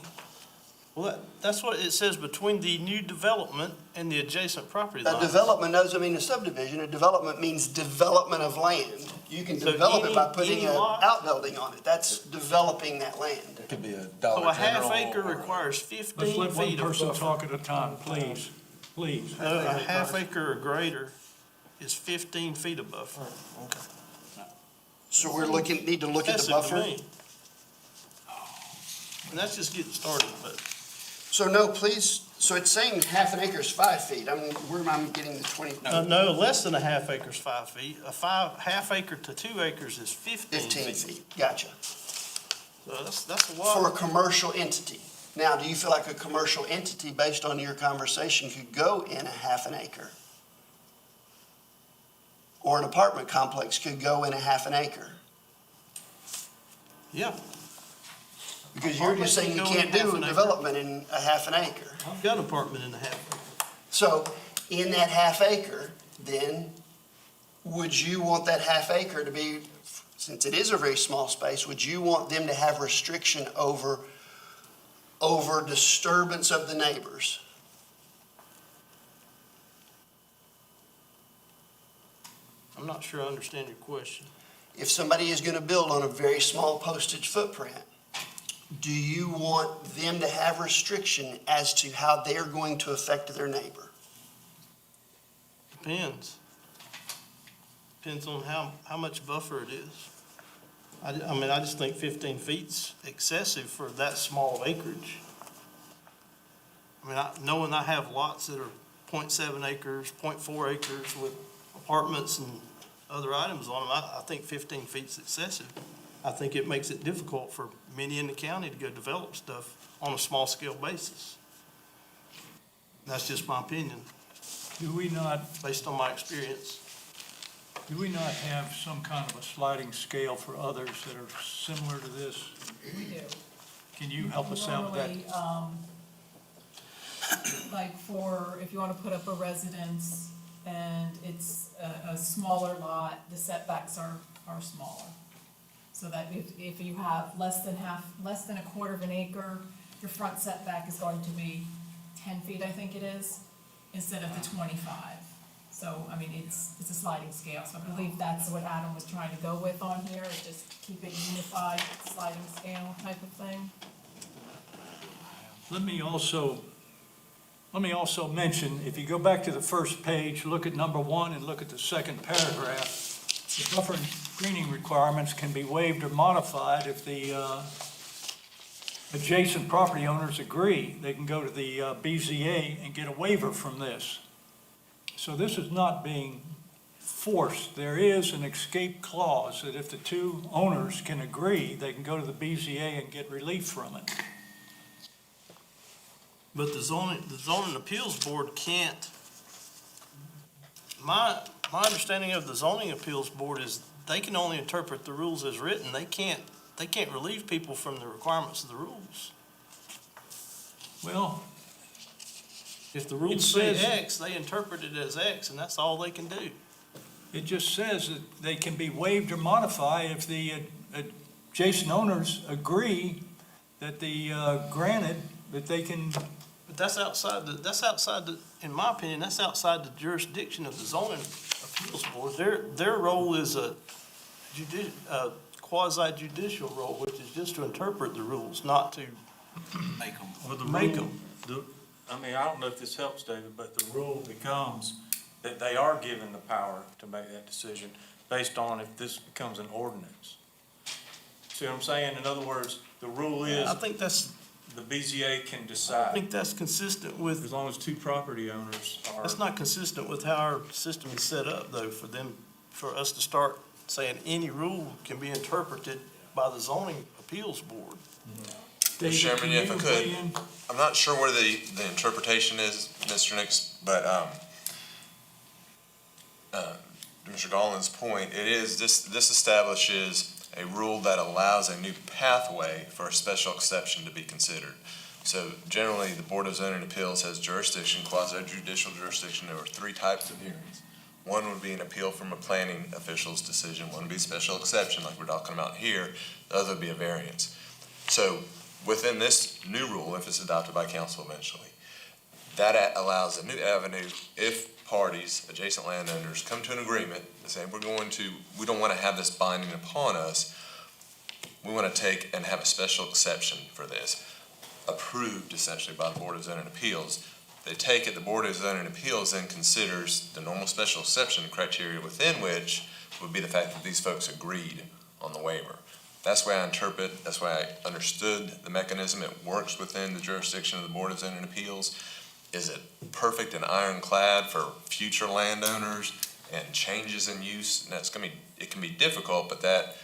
Well, that's what it says, between the new development and the adjacent property A lines. development doesn't mean a subdivision. A development means development of land. You can So develop it by any putting an lot- outbuilding on it. That's developing that land. It could be a So Dollar a half General acre or- requires Let's 15 let one feet of person buffer. talk at a time, please, please. No, a half acre or greater is 15 feet of buffer. So we're need to look at the Excessive to buffer? me. And that's just getting started, but So no, please, so it's saying half an acre is 5 feet. Where am I getting the 20? no, less than a half acre is 5 feet. Half acre to 2 acres is 15 15 feet. feet, gotcha. So that's a For a lot. commercial entity. Now, do you feel like a commercial entity, based on your conversation, could go in a half an acre? Or an apartment complex could go in a half an acre? Yeah, Because you're just saying you can't do a development in a half an acre. I've got an apartment in a half acre. So in that half acre, then, would you want that half acre to be, since it is a very small space, would you want them to have restriction over disturbance of the neighbors? I'm not sure I understand your question. If somebody is going to build on a very small postage footprint, do you want them to have restriction as to how they're going to affect their neighbor? Depends. Depends on how much buffer it is. I mean, I just think 15 feet's excessive for that small acreage. I mean, knowing I have lots that are 0.7 acres, 0.4 acres with apartments and other items on them, I think 15 feet's excessive. I think it makes it difficult for many in the county to go develop stuff on a small scale basis. That's just my opinion, Do we not, based on my experience. do we not have some kind of a sliding scale for others that are similar to this? We do. Can you help us out with that? Normally, like if you want to put up a residence and it's a smaller lot, the setbacks are smaller. So that if you have less than a quarter of an acre, your front setback is going to be 10 feet, I think it is, instead of the 25. So, I mean, it's a sliding scale, so I believe that's what Adam was trying to go with on here, is just keep it unified, sliding scale type of thing. Let me also mention, if you go back to the first page, look at number 1 and look at the second paragraph. The buffer and screening requirements can be waived or modified if the adjacent property owners agree. They can go to the BZA and get a waiver from this. So this is not being forced. There is an escape clause that if the two owners can agree, they can go to the BZA and get relief from it. But the zoning appeals board can't, my understanding of the zoning appeals board is they can only interpret the rules as written. They can't relieve people from the requirements of the rules. Well, If the rules say X, they interpret it as X, and that's all they can do. it just says that they can be waived or modified if the adjacent owners agree that that they can. But that's outside the, in my opinion, that's outside the jurisdiction of the zoning appeals board. Their role is a quasi judicial role, which is just to interpret the rules, not to Make them. Well, the make rule- them. I don't know if this helps, David, but the rule becomes that they are given the power to make that decision based on if this becomes an ordinance. See what I'm saying? In other words, the rule is I think that's, the BZA can I decide, think that's consistent with, as long as two property owners are. that's not consistent with how our system is set up, though, for us to start saying any rule can be interpreted by the zoning appeals board. David, Chairman, can if I you could. weigh in? I'm not sure where the interpretation is, Mr. Nix, but, to Mr. Gallen's point, it is, this establishes a rule that allows a new pathway for a special exception to be considered. So generally, the Board of Zoning Appeals has jurisdiction, quasi-judicial jurisdiction. There are 3 types of hearings. One would be an appeal from a planning official's decision. One would be a special exception, like we're talking about here. The other would be a variance. So within this new rule, if it's adopted by council eventually, that allows a new avenue if parties, adjacent landowners, come to an agreement and say, we don't want to have this binding upon us. We want to take and have a special exception for this, approved essentially by the Board of Zoning Appeals. They take it, the Board of Zoning Appeals then considers the normal special exception criteria within which would be the fact that these folks agreed on the waiver. That's the way I interpret, that's why I understood the mechanism. It works within the jurisdiction of the Board of Zoning Appeals. Is it perfect and ironclad for future landowners and changes in use? And it can be difficult, but that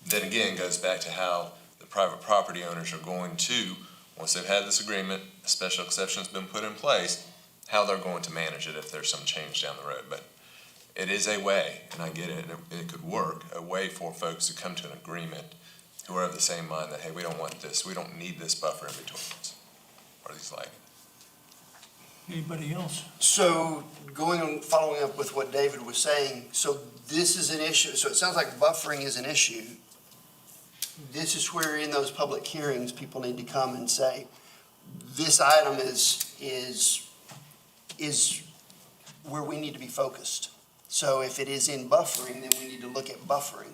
then again goes back to how the private property owners are going to, once they've had this agreement, a special exception's been put in place, how they're going to manage it if there's some change down the road. But it is a way, and I get it, it could work, a way for folks to come to an agreement who are of the same mind that, hey, we don't want this, we don't need this buffer in between us, or these like it. Anybody else? So following up with what David was saying, so this is an issue, so it sounds like buffering is an issue. This is where in those public hearings, people need to come and say, this item is where we need to be focused. So if it is in buffering, then we need to look at buffering.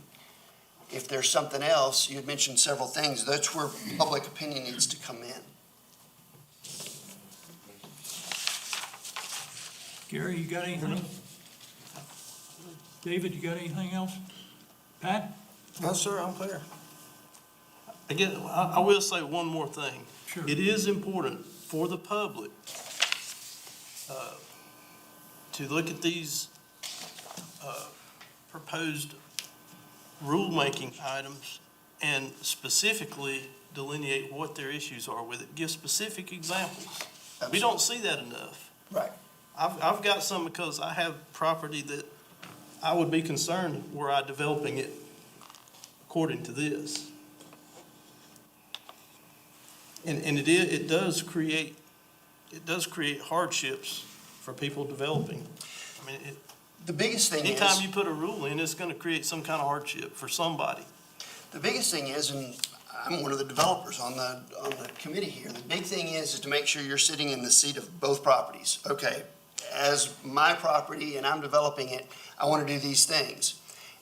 If there's something else, you had mentioned several things, that's where public opinion needs to come in. Gary, you got anything? David, you got anything else? Pat? No, sir, I'm clear. Again, I will say one more thing. Sure. It is important for the public to look at these proposed rulemaking items and specifically delineate what their issues are with it. Give specific examples. We don't see that enough. Right. I've got some because I have property that I would be concerned were I developing it according to this. And it does create hardships for people developing. I mean, The biggest thing is. anytime you put a rule in, it's gonna create some kind of hardship for somebody. The biggest thing is, and I'm one of the developers on the committee here, the big thing is to make sure you're sitting in the seat of both properties. Okay, as my property and I'm developing it, I want to do these things.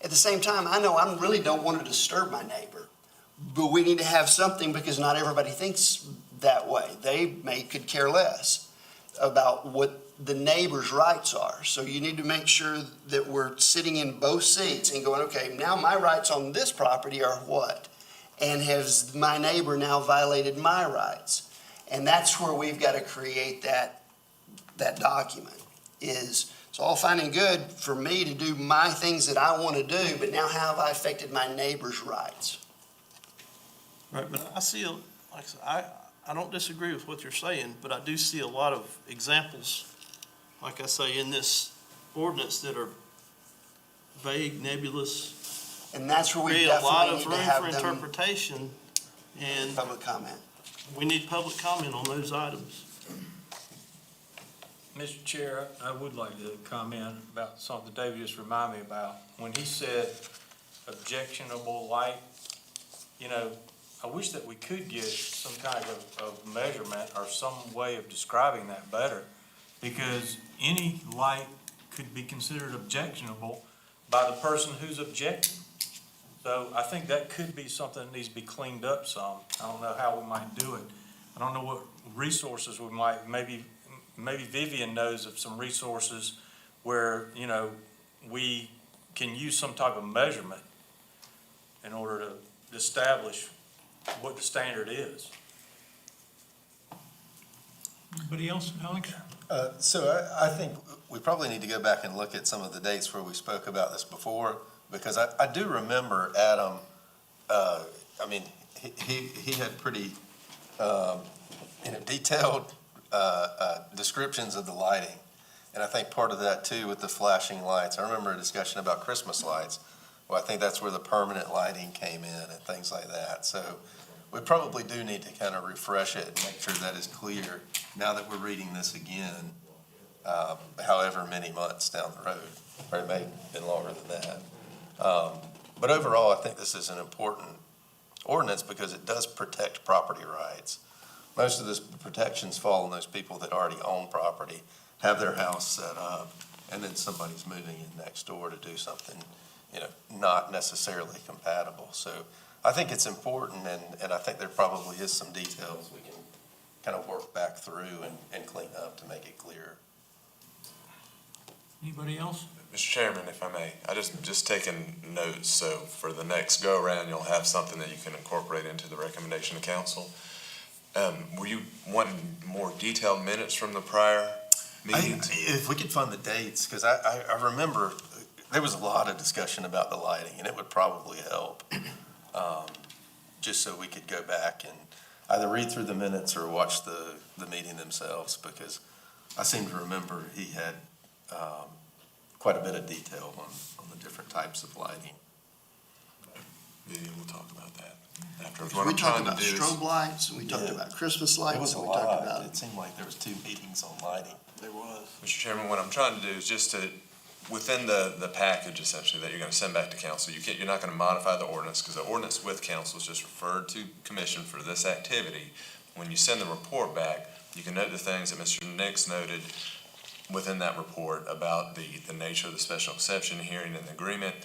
At the same time, I know I really don't want to disturb my neighbor, but we need to have something because not everybody thinks that way. Could care less about what the neighbor's rights are. So you need to make sure that we're sitting in both seats and going, okay, now my rights on this property are what? And has my neighbor now violated my rights? And that's where we've got to create that document. It's all fine and good for me to do my things that I want to do, but now how have I affected my neighbor's rights? Right, but I see, like I said, I don't disagree with what you're saying, but I do see a lot of examples, like I say, in this ordinance that are vague, nebulous, And that's where we create a lot definitely of need to room have for them interpretation, and public comment. we need public comment on those items. Mr. Chair, I would like to comment about something David just reminded me about. When he said objectionable light, I wish that we could get some kind of measurement or some way of describing that better, because any light could be considered objectionable by the person who's objecting. So I think that could be something that needs to be cleaned up some. I don't know how we might do it. I don't know what resources we might, maybe Vivian knows of some resources where, we can use some type of measurement in order to establish what the standard is. Anybody else, Alex? So I think we probably need to go back and look at some of the dates where we spoke about this before, because I do remember Adam, he had pretty, detailed descriptions of the lighting. And I think part of that too with the flashing lights. I remember a discussion about Christmas lights. Well, I think that's where the permanent lighting came in and things like that. So we probably do need to kind of refresh it and make sure that is clear now that we're reading this again, however many months down the road, or it may have been longer than that. But overall, I think this is an important ordinance because it does protect property rights. Most of the protections fall on those people that already own property, have their house set up, and then somebody's moving in next door to do something, not necessarily compatible. So I think it's important, and I think there probably is some details we can kind of work back through and clean up to make it clearer. Anybody else? Mr. Chairman, if I may, I just taking notes, so for the next go-around, you'll have something that you can incorporate into the recommendation of council. Were you wanting more detailed minutes from the prior meetings? If we could find the dates, because I remember there was a lot of discussion about the lighting, and it would probably help, just so we could go back and either read through the minutes or watch the meeting themselves, because I seem to remember he had quite a bit of detail on the different types of lighting. Maybe we'll talk about that after. We talked about strobe lights, and we talked about Christmas lights. It was a and we talked lot. about It seemed like there was 2 meetings on lighting. There was. Mr. Chairman, what I'm trying to do is just to, within the package essentially that you're gonna send back to council, you're not gonna modify the ordinance, because the ordinance with council is just referred to commission for this activity. When you send the report back, you can note the things that Mr. Nix noted within that report about the nature of the special exception hearing and the agreement,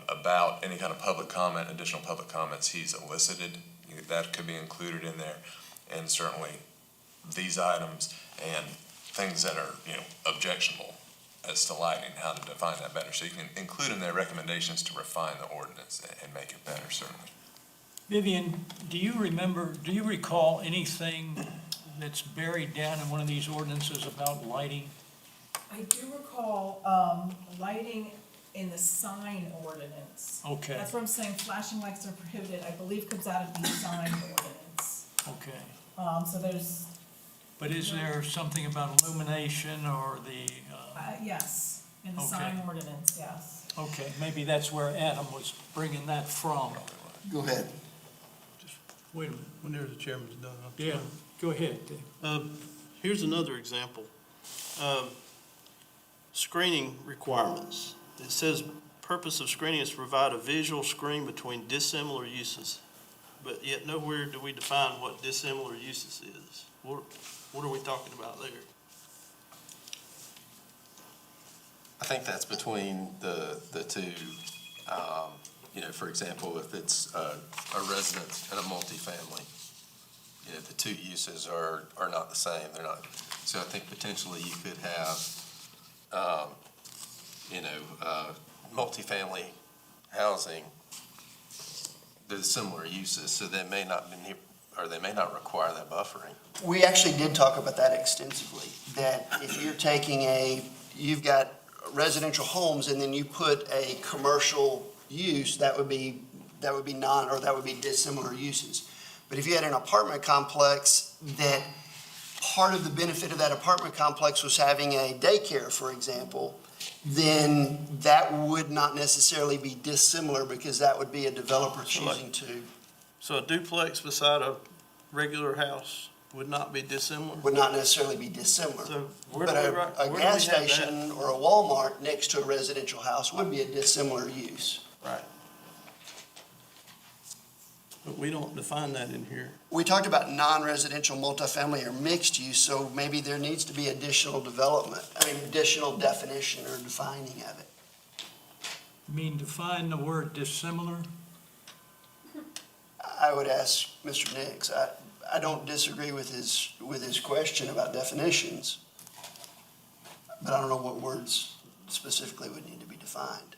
about any kind of public comment, additional public comments he's elicited, that could be included in there. And certainly these items and things that are, objectionable as to lighting, how to define that better. So you can include in their recommendations to refine the ordinance and make it better, certainly. Vivian, do you recall anything that's buried down in one of these ordinances about lighting? I do recall, lighting in the sign ordinance. Okay, That's what I'm saying, flashing lights are prohibited, I believe comes out of the sign ordinance. okay. So there's, But is there something about illumination or the, yes, in the Okay. sign ordinance, yes. okay, maybe that's where Adam was bringing that from. Go ahead. Wait a minute. Whenever the chairman's done. Yeah, go ahead, Dave. Here's another example. Screening requirements. It says, purpose of screening is to provide a visual screen between dissimilar uses. But yet nowhere do we define what dissimilar uses is. What are we talking about there? I think that's between the two. For example, if it's a residence and a multifamily, the two uses are not the same. They're not. So I think potentially you could have, multifamily housing, there's similar uses, so they may not require that buffering. We actually did talk about that extensively, that if you're taking you've got residential homes and then you put a commercial use, that would be dissimilar uses. But if you had an apartment complex that part of the benefit of that apartment complex was having a daycare, for example, then that would not necessarily be dissimilar because that would be a developer choosing to. So a duplex beside a regular house would not be dissimilar? Would not necessarily be dissimilar. So But a gas station or a Walmart next to a residential house would be a dissimilar use. Right. But we don't define that in here. We talked about non-residential multifamily or mixed use, so maybe there needs to be additional additional definition or defining of it. You mean define the word dissimilar? I would ask Mr. Nix. I don't disagree with his question about definitions, but I don't know what words specifically would need to be defined.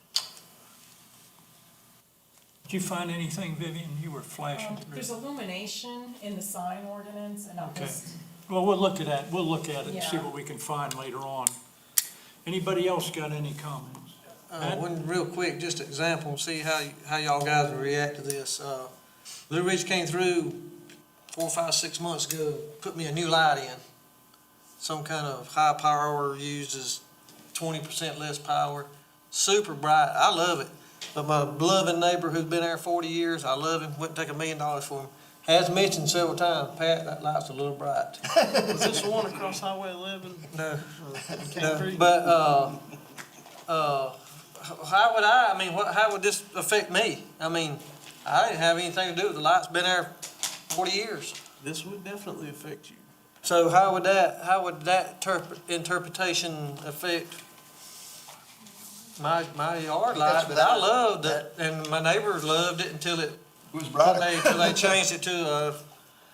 Did you find anything, Vivian? You were flashing. There's illumination in the sign ordinance, and I'll Okay. just, Well, we'll look at that. We'll look at it and see Yeah. what we can find later on. Anybody else got any comments? One real quick, just an example, and see how y'all guys will react to this. Blue Ridge came through 4, 5, 6 months ago, put me a new light in. Some kind of high power uses 20% less power, super bright. I love it. But my beloved neighbor who's been there 40 years, I love him, wouldn't take $1 million for him. Has mentioned several times, Pat, that light's a little bright. Was this the one across Highway 11? No, King no, Creek? but, how would this affect me? I mean, I didn't have anything to do with the lights, been there 40 years. This would definitely affect you. So how would that interpretation affect my yard light that I loved it, and my neighbors loved it until It was brighter. they changed it to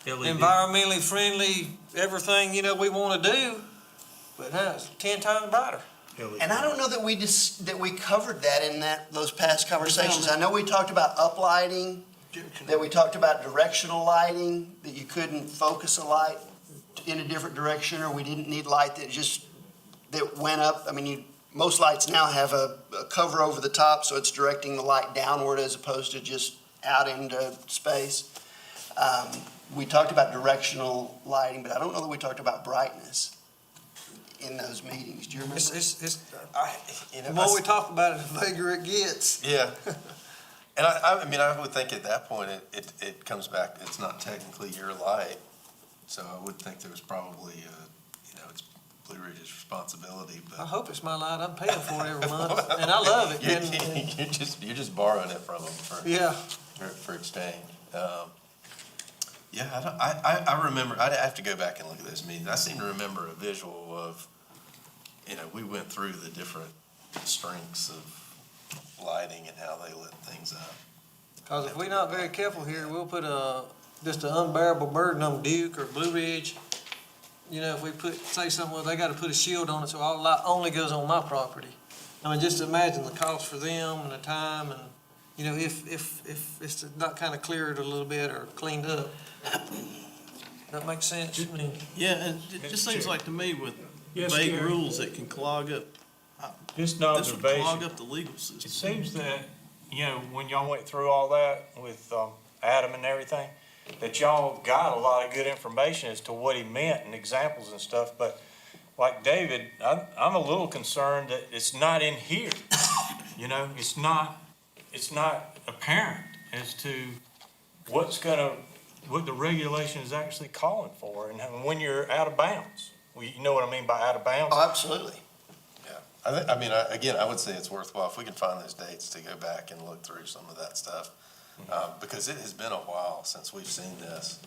environmentally friendly, everything, we want to do, but now it's 10 times brighter. And I don't know that we covered that in those past conversations. I know we talked about uplighting, that we talked about directional lighting, that you couldn't focus a light in a different direction, or we didn't need light that went up. I mean, most lights now have a cover over the top, so it's directing the light downward as opposed to just out into space. We talked about directional lighting, but I don't know that we talked about brightness in those meetings. Do you remember? The more we talk about it, the vaguer it gets. Yeah. And I would think at that point, it comes back, it's not technically your light. So I would think there was probably, it's Blue Ridge's responsibility, I but. hope it's my light, I'm paying for it every month, and I love it. You're just borrowing it from them Yeah. for exchange. I remember, I'd have to go back and look at those meetings. I seem to remember a visual of, we went through the different strengths of lighting and how they lit things up. Because if we're not very careful here, we'll put just an unbearable burden on Duke or Blue Ridge. If we say something, well, they gotta put a shield on it, so all the light only goes on my property. I mean, just imagine the cost for them and the time and, if it's not kind of cleared a little bit or cleaned up. That makes sense? I mean, Yeah, and it just seems like to me with Yes, vague Gary. rules that can clog up, Just an this would clog observation. up the legal It system. seems that, when y'all went through all that with Adam and everything, that y'all got a lot of good information as to what he meant and examples and stuff, but like David, I'm a little concerned that it's not in here. It's not apparent as to what's gonna what the regulation is actually calling for, and when you're out of bounds. Well, you know what I mean by out of bounds? Oh, absolutely. Again, I would say it's worthwhile if we can find those dates to go back and look through some of that stuff. Because it has been a while since we've seen this.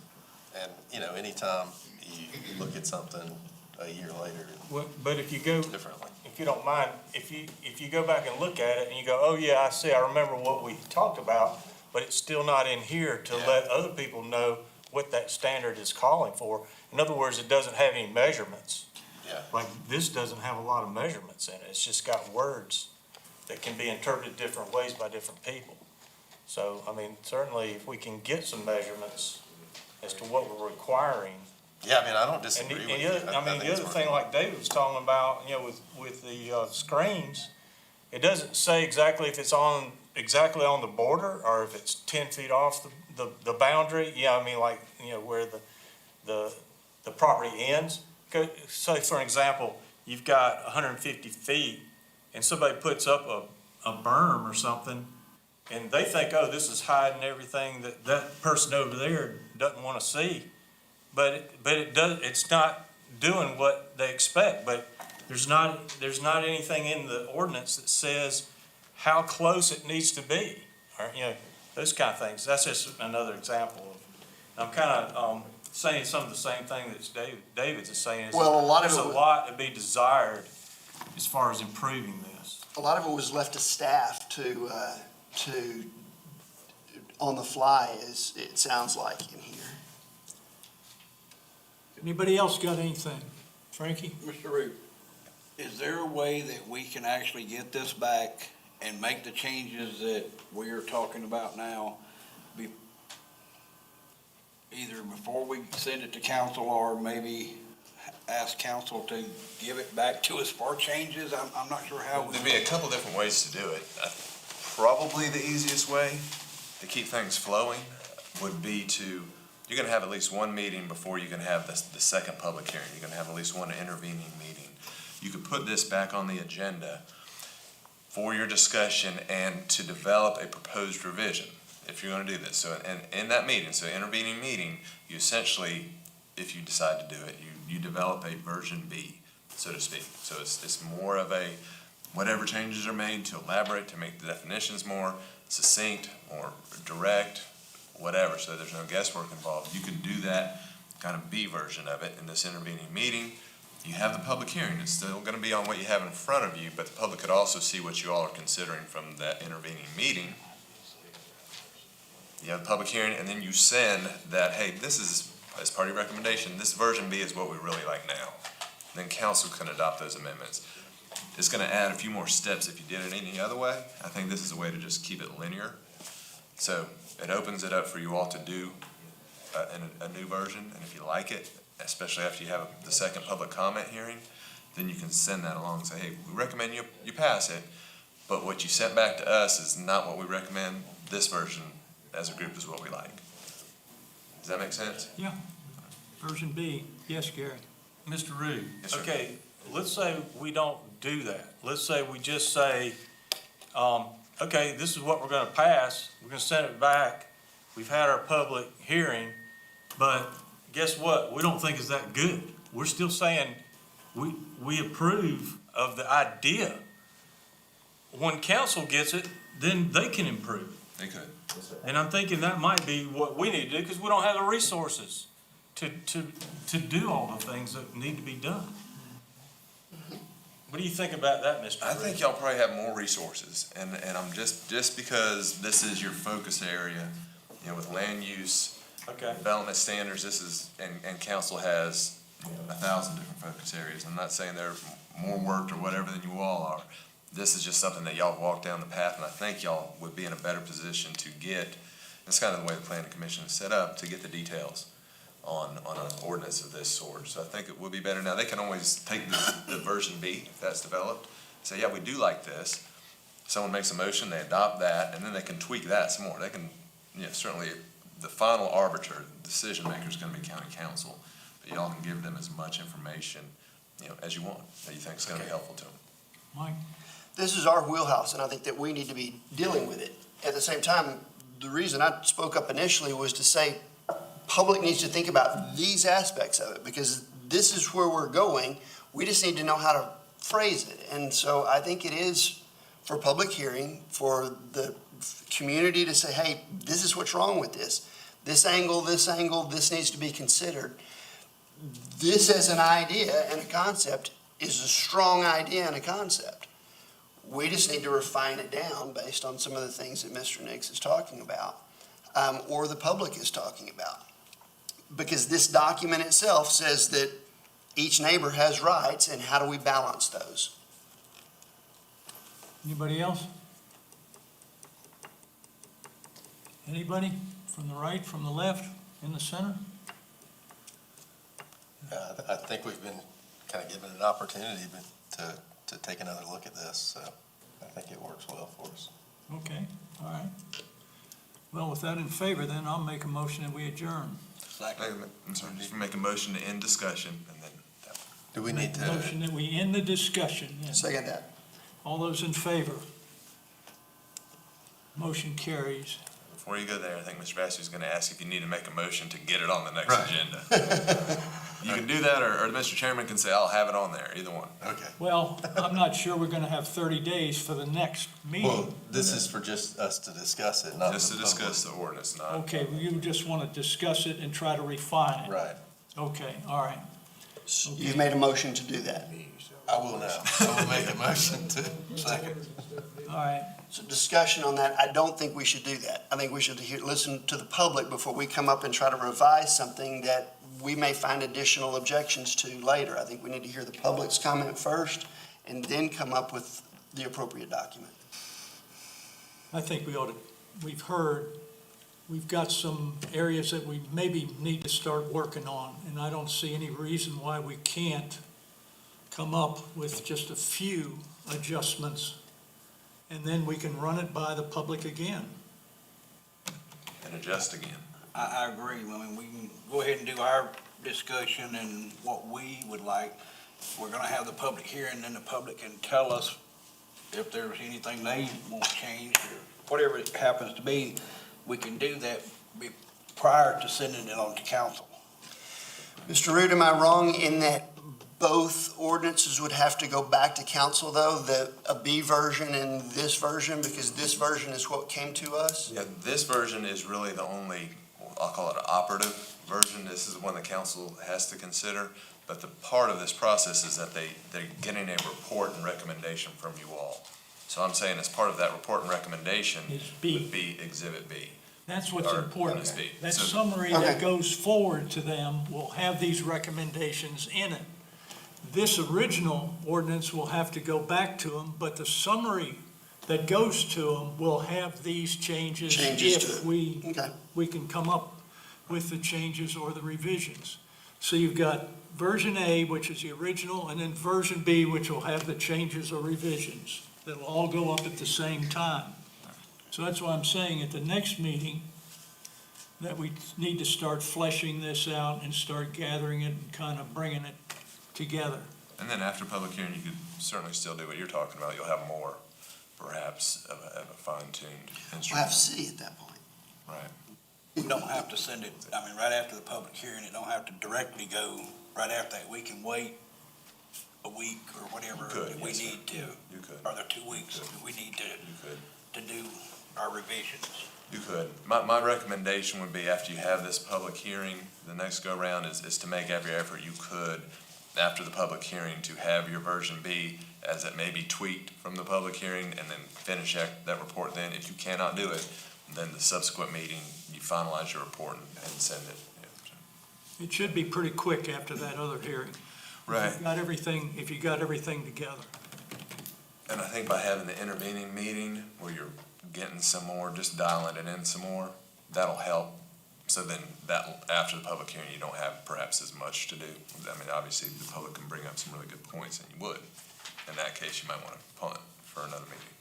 And, anytime you look at something a year later Well, but if you go, differently. if you don't mind, if you go back and look at it and you go, oh yeah, I see, I remember what we talked about, but it's still not in here to let other people know what that standard is calling for. In other words, it doesn't have any measurements. Yeah. Like this doesn't have a lot of measurements in it. It's just got words that can be interpreted different ways by different people. So, I mean, certainly if we can get some measurements as to what we're requiring. Yeah, I don't And disagree with the you. other, I mean, the other thing, like David was talking about, with the screens, it doesn't say exactly if it's exactly on the border or if it's 10 feet off the boundary. Yeah, I mean, like, where the property ends. Say, for example, you've got 150 feet and somebody puts up a berm or something and they think, oh, this is hiding everything that person over there doesn't want to see. But it's not doing what they expect. But there's not anything in the ordinance that says how close it needs to be, or, those kind of things. That's just another example of, I'm kind of, saying some of the same thing that David's is saying. Well, There's a lot to be desired as far as improving this. A lot of it was left to staff to on the fly, as it sounds like in here. Anybody else got anything? Frankie? Mr. Root, is there a way that we can actually get this back and make the changes that we are talking about now, either before we send it to council or maybe ask council to give it back to us for changes? I'm not sure how. There'd be a couple different ways to do it. Probably the easiest way to keep things flowing would be you're gonna have at least one meeting before you can have the second public hearing. You're gonna have at least one intervening meeting. You could put this back on the agenda for your discussion and to develop a proposed revision, if you're gonna do this. So, in that meeting, intervening meeting, you essentially, if you decide to do it, you develop a version B, so to speak. So it's more of a, whatever changes are made to elaborate, to make the definitions more succinct, more direct, whatever, so there's no guesswork involved. You can do that kind of B version of it in this intervening meeting. You have the public hearing. It's still gonna be on what you have in front of you, but the public could also see what you all are considering from that intervening meeting. You have the public hearing, and then you send that, hey, this is, as part of your recommendation, this version B is what we really like now. Then council can adopt those amendments. It's gonna add a few more steps if you did it any other way. I think this is a way to just keep it linear. So it opens it up for you all to do a new version, and if you like it, especially after you have the second public comment hearing, then you can send that along and say, hey, we recommend you pass it, but what you sent back to us is not what we recommend. This version as a group is what we like. Does that make sense? Yeah. Version B. Yes, Gary. Mr. Root, Yes, sir. okay, let's say we don't do that. Let's say we just say, okay, this is what we're gonna pass, we're gonna send it back, we've had our public hearing, but guess what? We don't think it's that good. We're still saying we approve of the idea. When council gets it, then they can improve. They could. And I'm thinking that might be what we need to do, because we don't have the resources to do all the things that need to be done. What do you think about that, Mr. I think y'all probably have more resources, and I'm just because this is your focus area, with land use, Okay. development standards, this is, and council has 1,000 different focus areas. I'm not saying they're more worked or whatever than you all are. This is just something that y'all walk down the path, and I think y'all would be in a better position to get, it's kind of the way the planning commission is set up, to get the details on an ordinance of this sort. So I think it would be better. Now, they can always take the version B, if that's developed, say, yeah, we do like this. Someone makes a motion, they adopt that, and then they can tweak that some more. They can, certainly, the final arbiter, the decision maker is gonna be county council, but y'all can give them as much information, as you want, that you think is gonna be helpful to them. Mike? This is our wheelhouse, and I think that we need to be dealing with it. At the same time, the reason I spoke up initially was to say, public needs to think about these aspects of it, because this is where we're going. We just need to know how to phrase it. And so I think it is for public hearing, for the community to say, hey, this is what's wrong with this. This angle, this needs to be considered. This as an idea and a concept is a strong idea and a concept. We just need to refine it down based on some of the things that Mr. Nix is talking about, or the public is talking about. Because this document itself says that each neighbor has rights, and how do we balance those? Anybody else? Anybody from the right, from the left, in the center? I think we've been kind of given an opportunity to take another look at this, so I think it works well for us. Okay, all right. Well, with that in favor, then I'll make a motion that we adjourn. I'm sorry, just make a motion to end discussion, and then. Do we need Make a motion that we end the discussion. Yeah. Second that. All those in favor? Motion carries. Before you go there, I think Mr. Bassey is going to ask if you need to make a motion to get it on the next Right. agenda. You can do that, or Mr. Chairman can say, I'll have it on there, either one. Okay. Well, I'm not sure we're gonna have 30 days for the next meeting. Well, this is for just us to discuss it, not Just to the discuss the ordinance, not. Okay, well, you just wanna discuss it and try to refine it? Right. Okay, all right. You've made a motion to do that. I will now. I will make a motion to second. All right, So discussion on that, I don't think we should do that. I think we should listen to the public before we come up and try to revise something that we may find additional objections to later. I think we need to hear the public's comment first and then come up with the appropriate document. I think we ought to, we've got some areas that we maybe need to start working on, and I don't see any reason why we can't come up with just a few adjustments, and then we can run it by the public again. And adjust again. I agree. I mean, we can go ahead and do our discussion and what we would like. We're gonna have the public hearing, then the public can tell us if there's anything they want changed or whatever it happens to be. We can do that prior to sending it on to council. Mr. Root, am I wrong in that both ordinances would have to go back to council, though? A B version and this version, because this version is what came to us? Yeah, this version is really the only, I'll call it an operative version. This is the one the council has to consider. But the part of this process is that they're getting a report and recommendation from you all. So I'm saying as part of that report and recommendation Is B. would be Exhibit B. That's what's Or important. Ordinance B. That So- summary that goes forward to them will have these recommendations in it. This original ordinance will have to go back to them, but the summary that goes to them will have these changes Changes to if it. we Okay. can come up with the changes or the revisions. So you've got version A, which is the original, and then version B, which will have the changes or revisions. That'll all go up at the same time. So that's why I'm saying at the next meeting that we need to start fleshing this out and start gathering it and kind of bringing it together. And then after public hearing, you could certainly still do what you're talking about. You'll have more, perhaps, of a fine-tuned We'll instrument. have C at that point. Right. We don't have to send it, I mean, right after the public hearing, it don't have to directly go right after that. We can wait a week or whatever You could, that we yes, sir. need to, You could. or the 2 weeks that we need You could. to do our revisions. You could. My recommendation would be after you have this public hearing, the next go-around is to make every effort you could after the public hearing to have your version B as it may be tweaked from the public hearing and then finish that report then. If you cannot do it, then the subsequent meeting, you finalize your report and send it. It should be pretty quick after that other hearing. Right. If you got everything together. And I think by having the intervening meeting where you're getting some more, just dialing it in some more, that'll help. So then after the public hearing, you don't have perhaps as much to do. I mean, obviously, the public can bring up some really good points, and you would. In that case, you might want to punt for another meeting.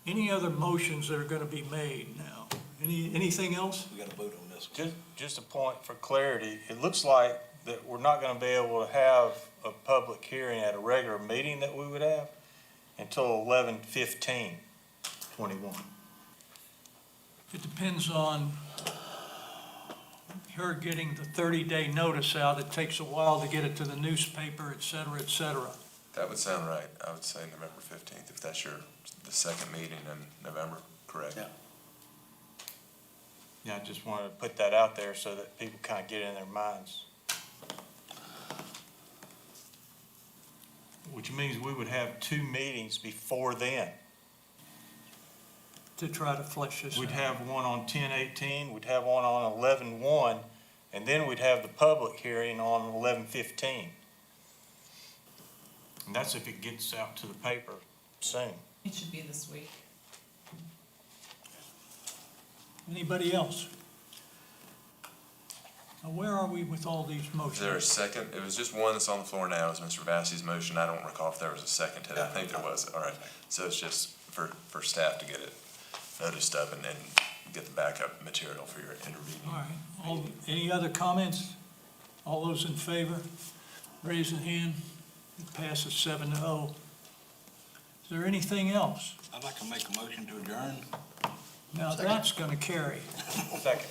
Any other motions that are gonna be made now? Anything else? We gotta vote on this one. Just a point for clarity, it looks like that we're not gonna be able to have a public hearing at a regular meeting that we would have until 11/15/21. It depends on her getting the 30-day notice out. It takes a while to get it to the newspaper, et cetera, et cetera. That would sound right. I would say November 15th, if that's the second meeting in November, correct? Yeah. Yeah, I just wanted to put that out there so that people kind of get it in their minds. Which means we would have 2 meetings before then. To try to flesh this out. We'd have one on 10/18, we'd have one on 11/1, and then we'd have the public hearing on 11/15. And that's if it gets out to the paper soon. It should be this week. Anybody else? Now, where are we with all these motions? Is there a second? It was just one that's on the floor now, is Mr. Vassi's motion. I don't recall if there was a second to it. I think there was. All right. So it's just for staff to get it noticed of and get the backup material for your intervening. All right. Any other comments? All those in favor, raise a hand. It passes 7-0. Is there anything else? I'd like to make a motion to adjourn. Now, that's going to carry. Second.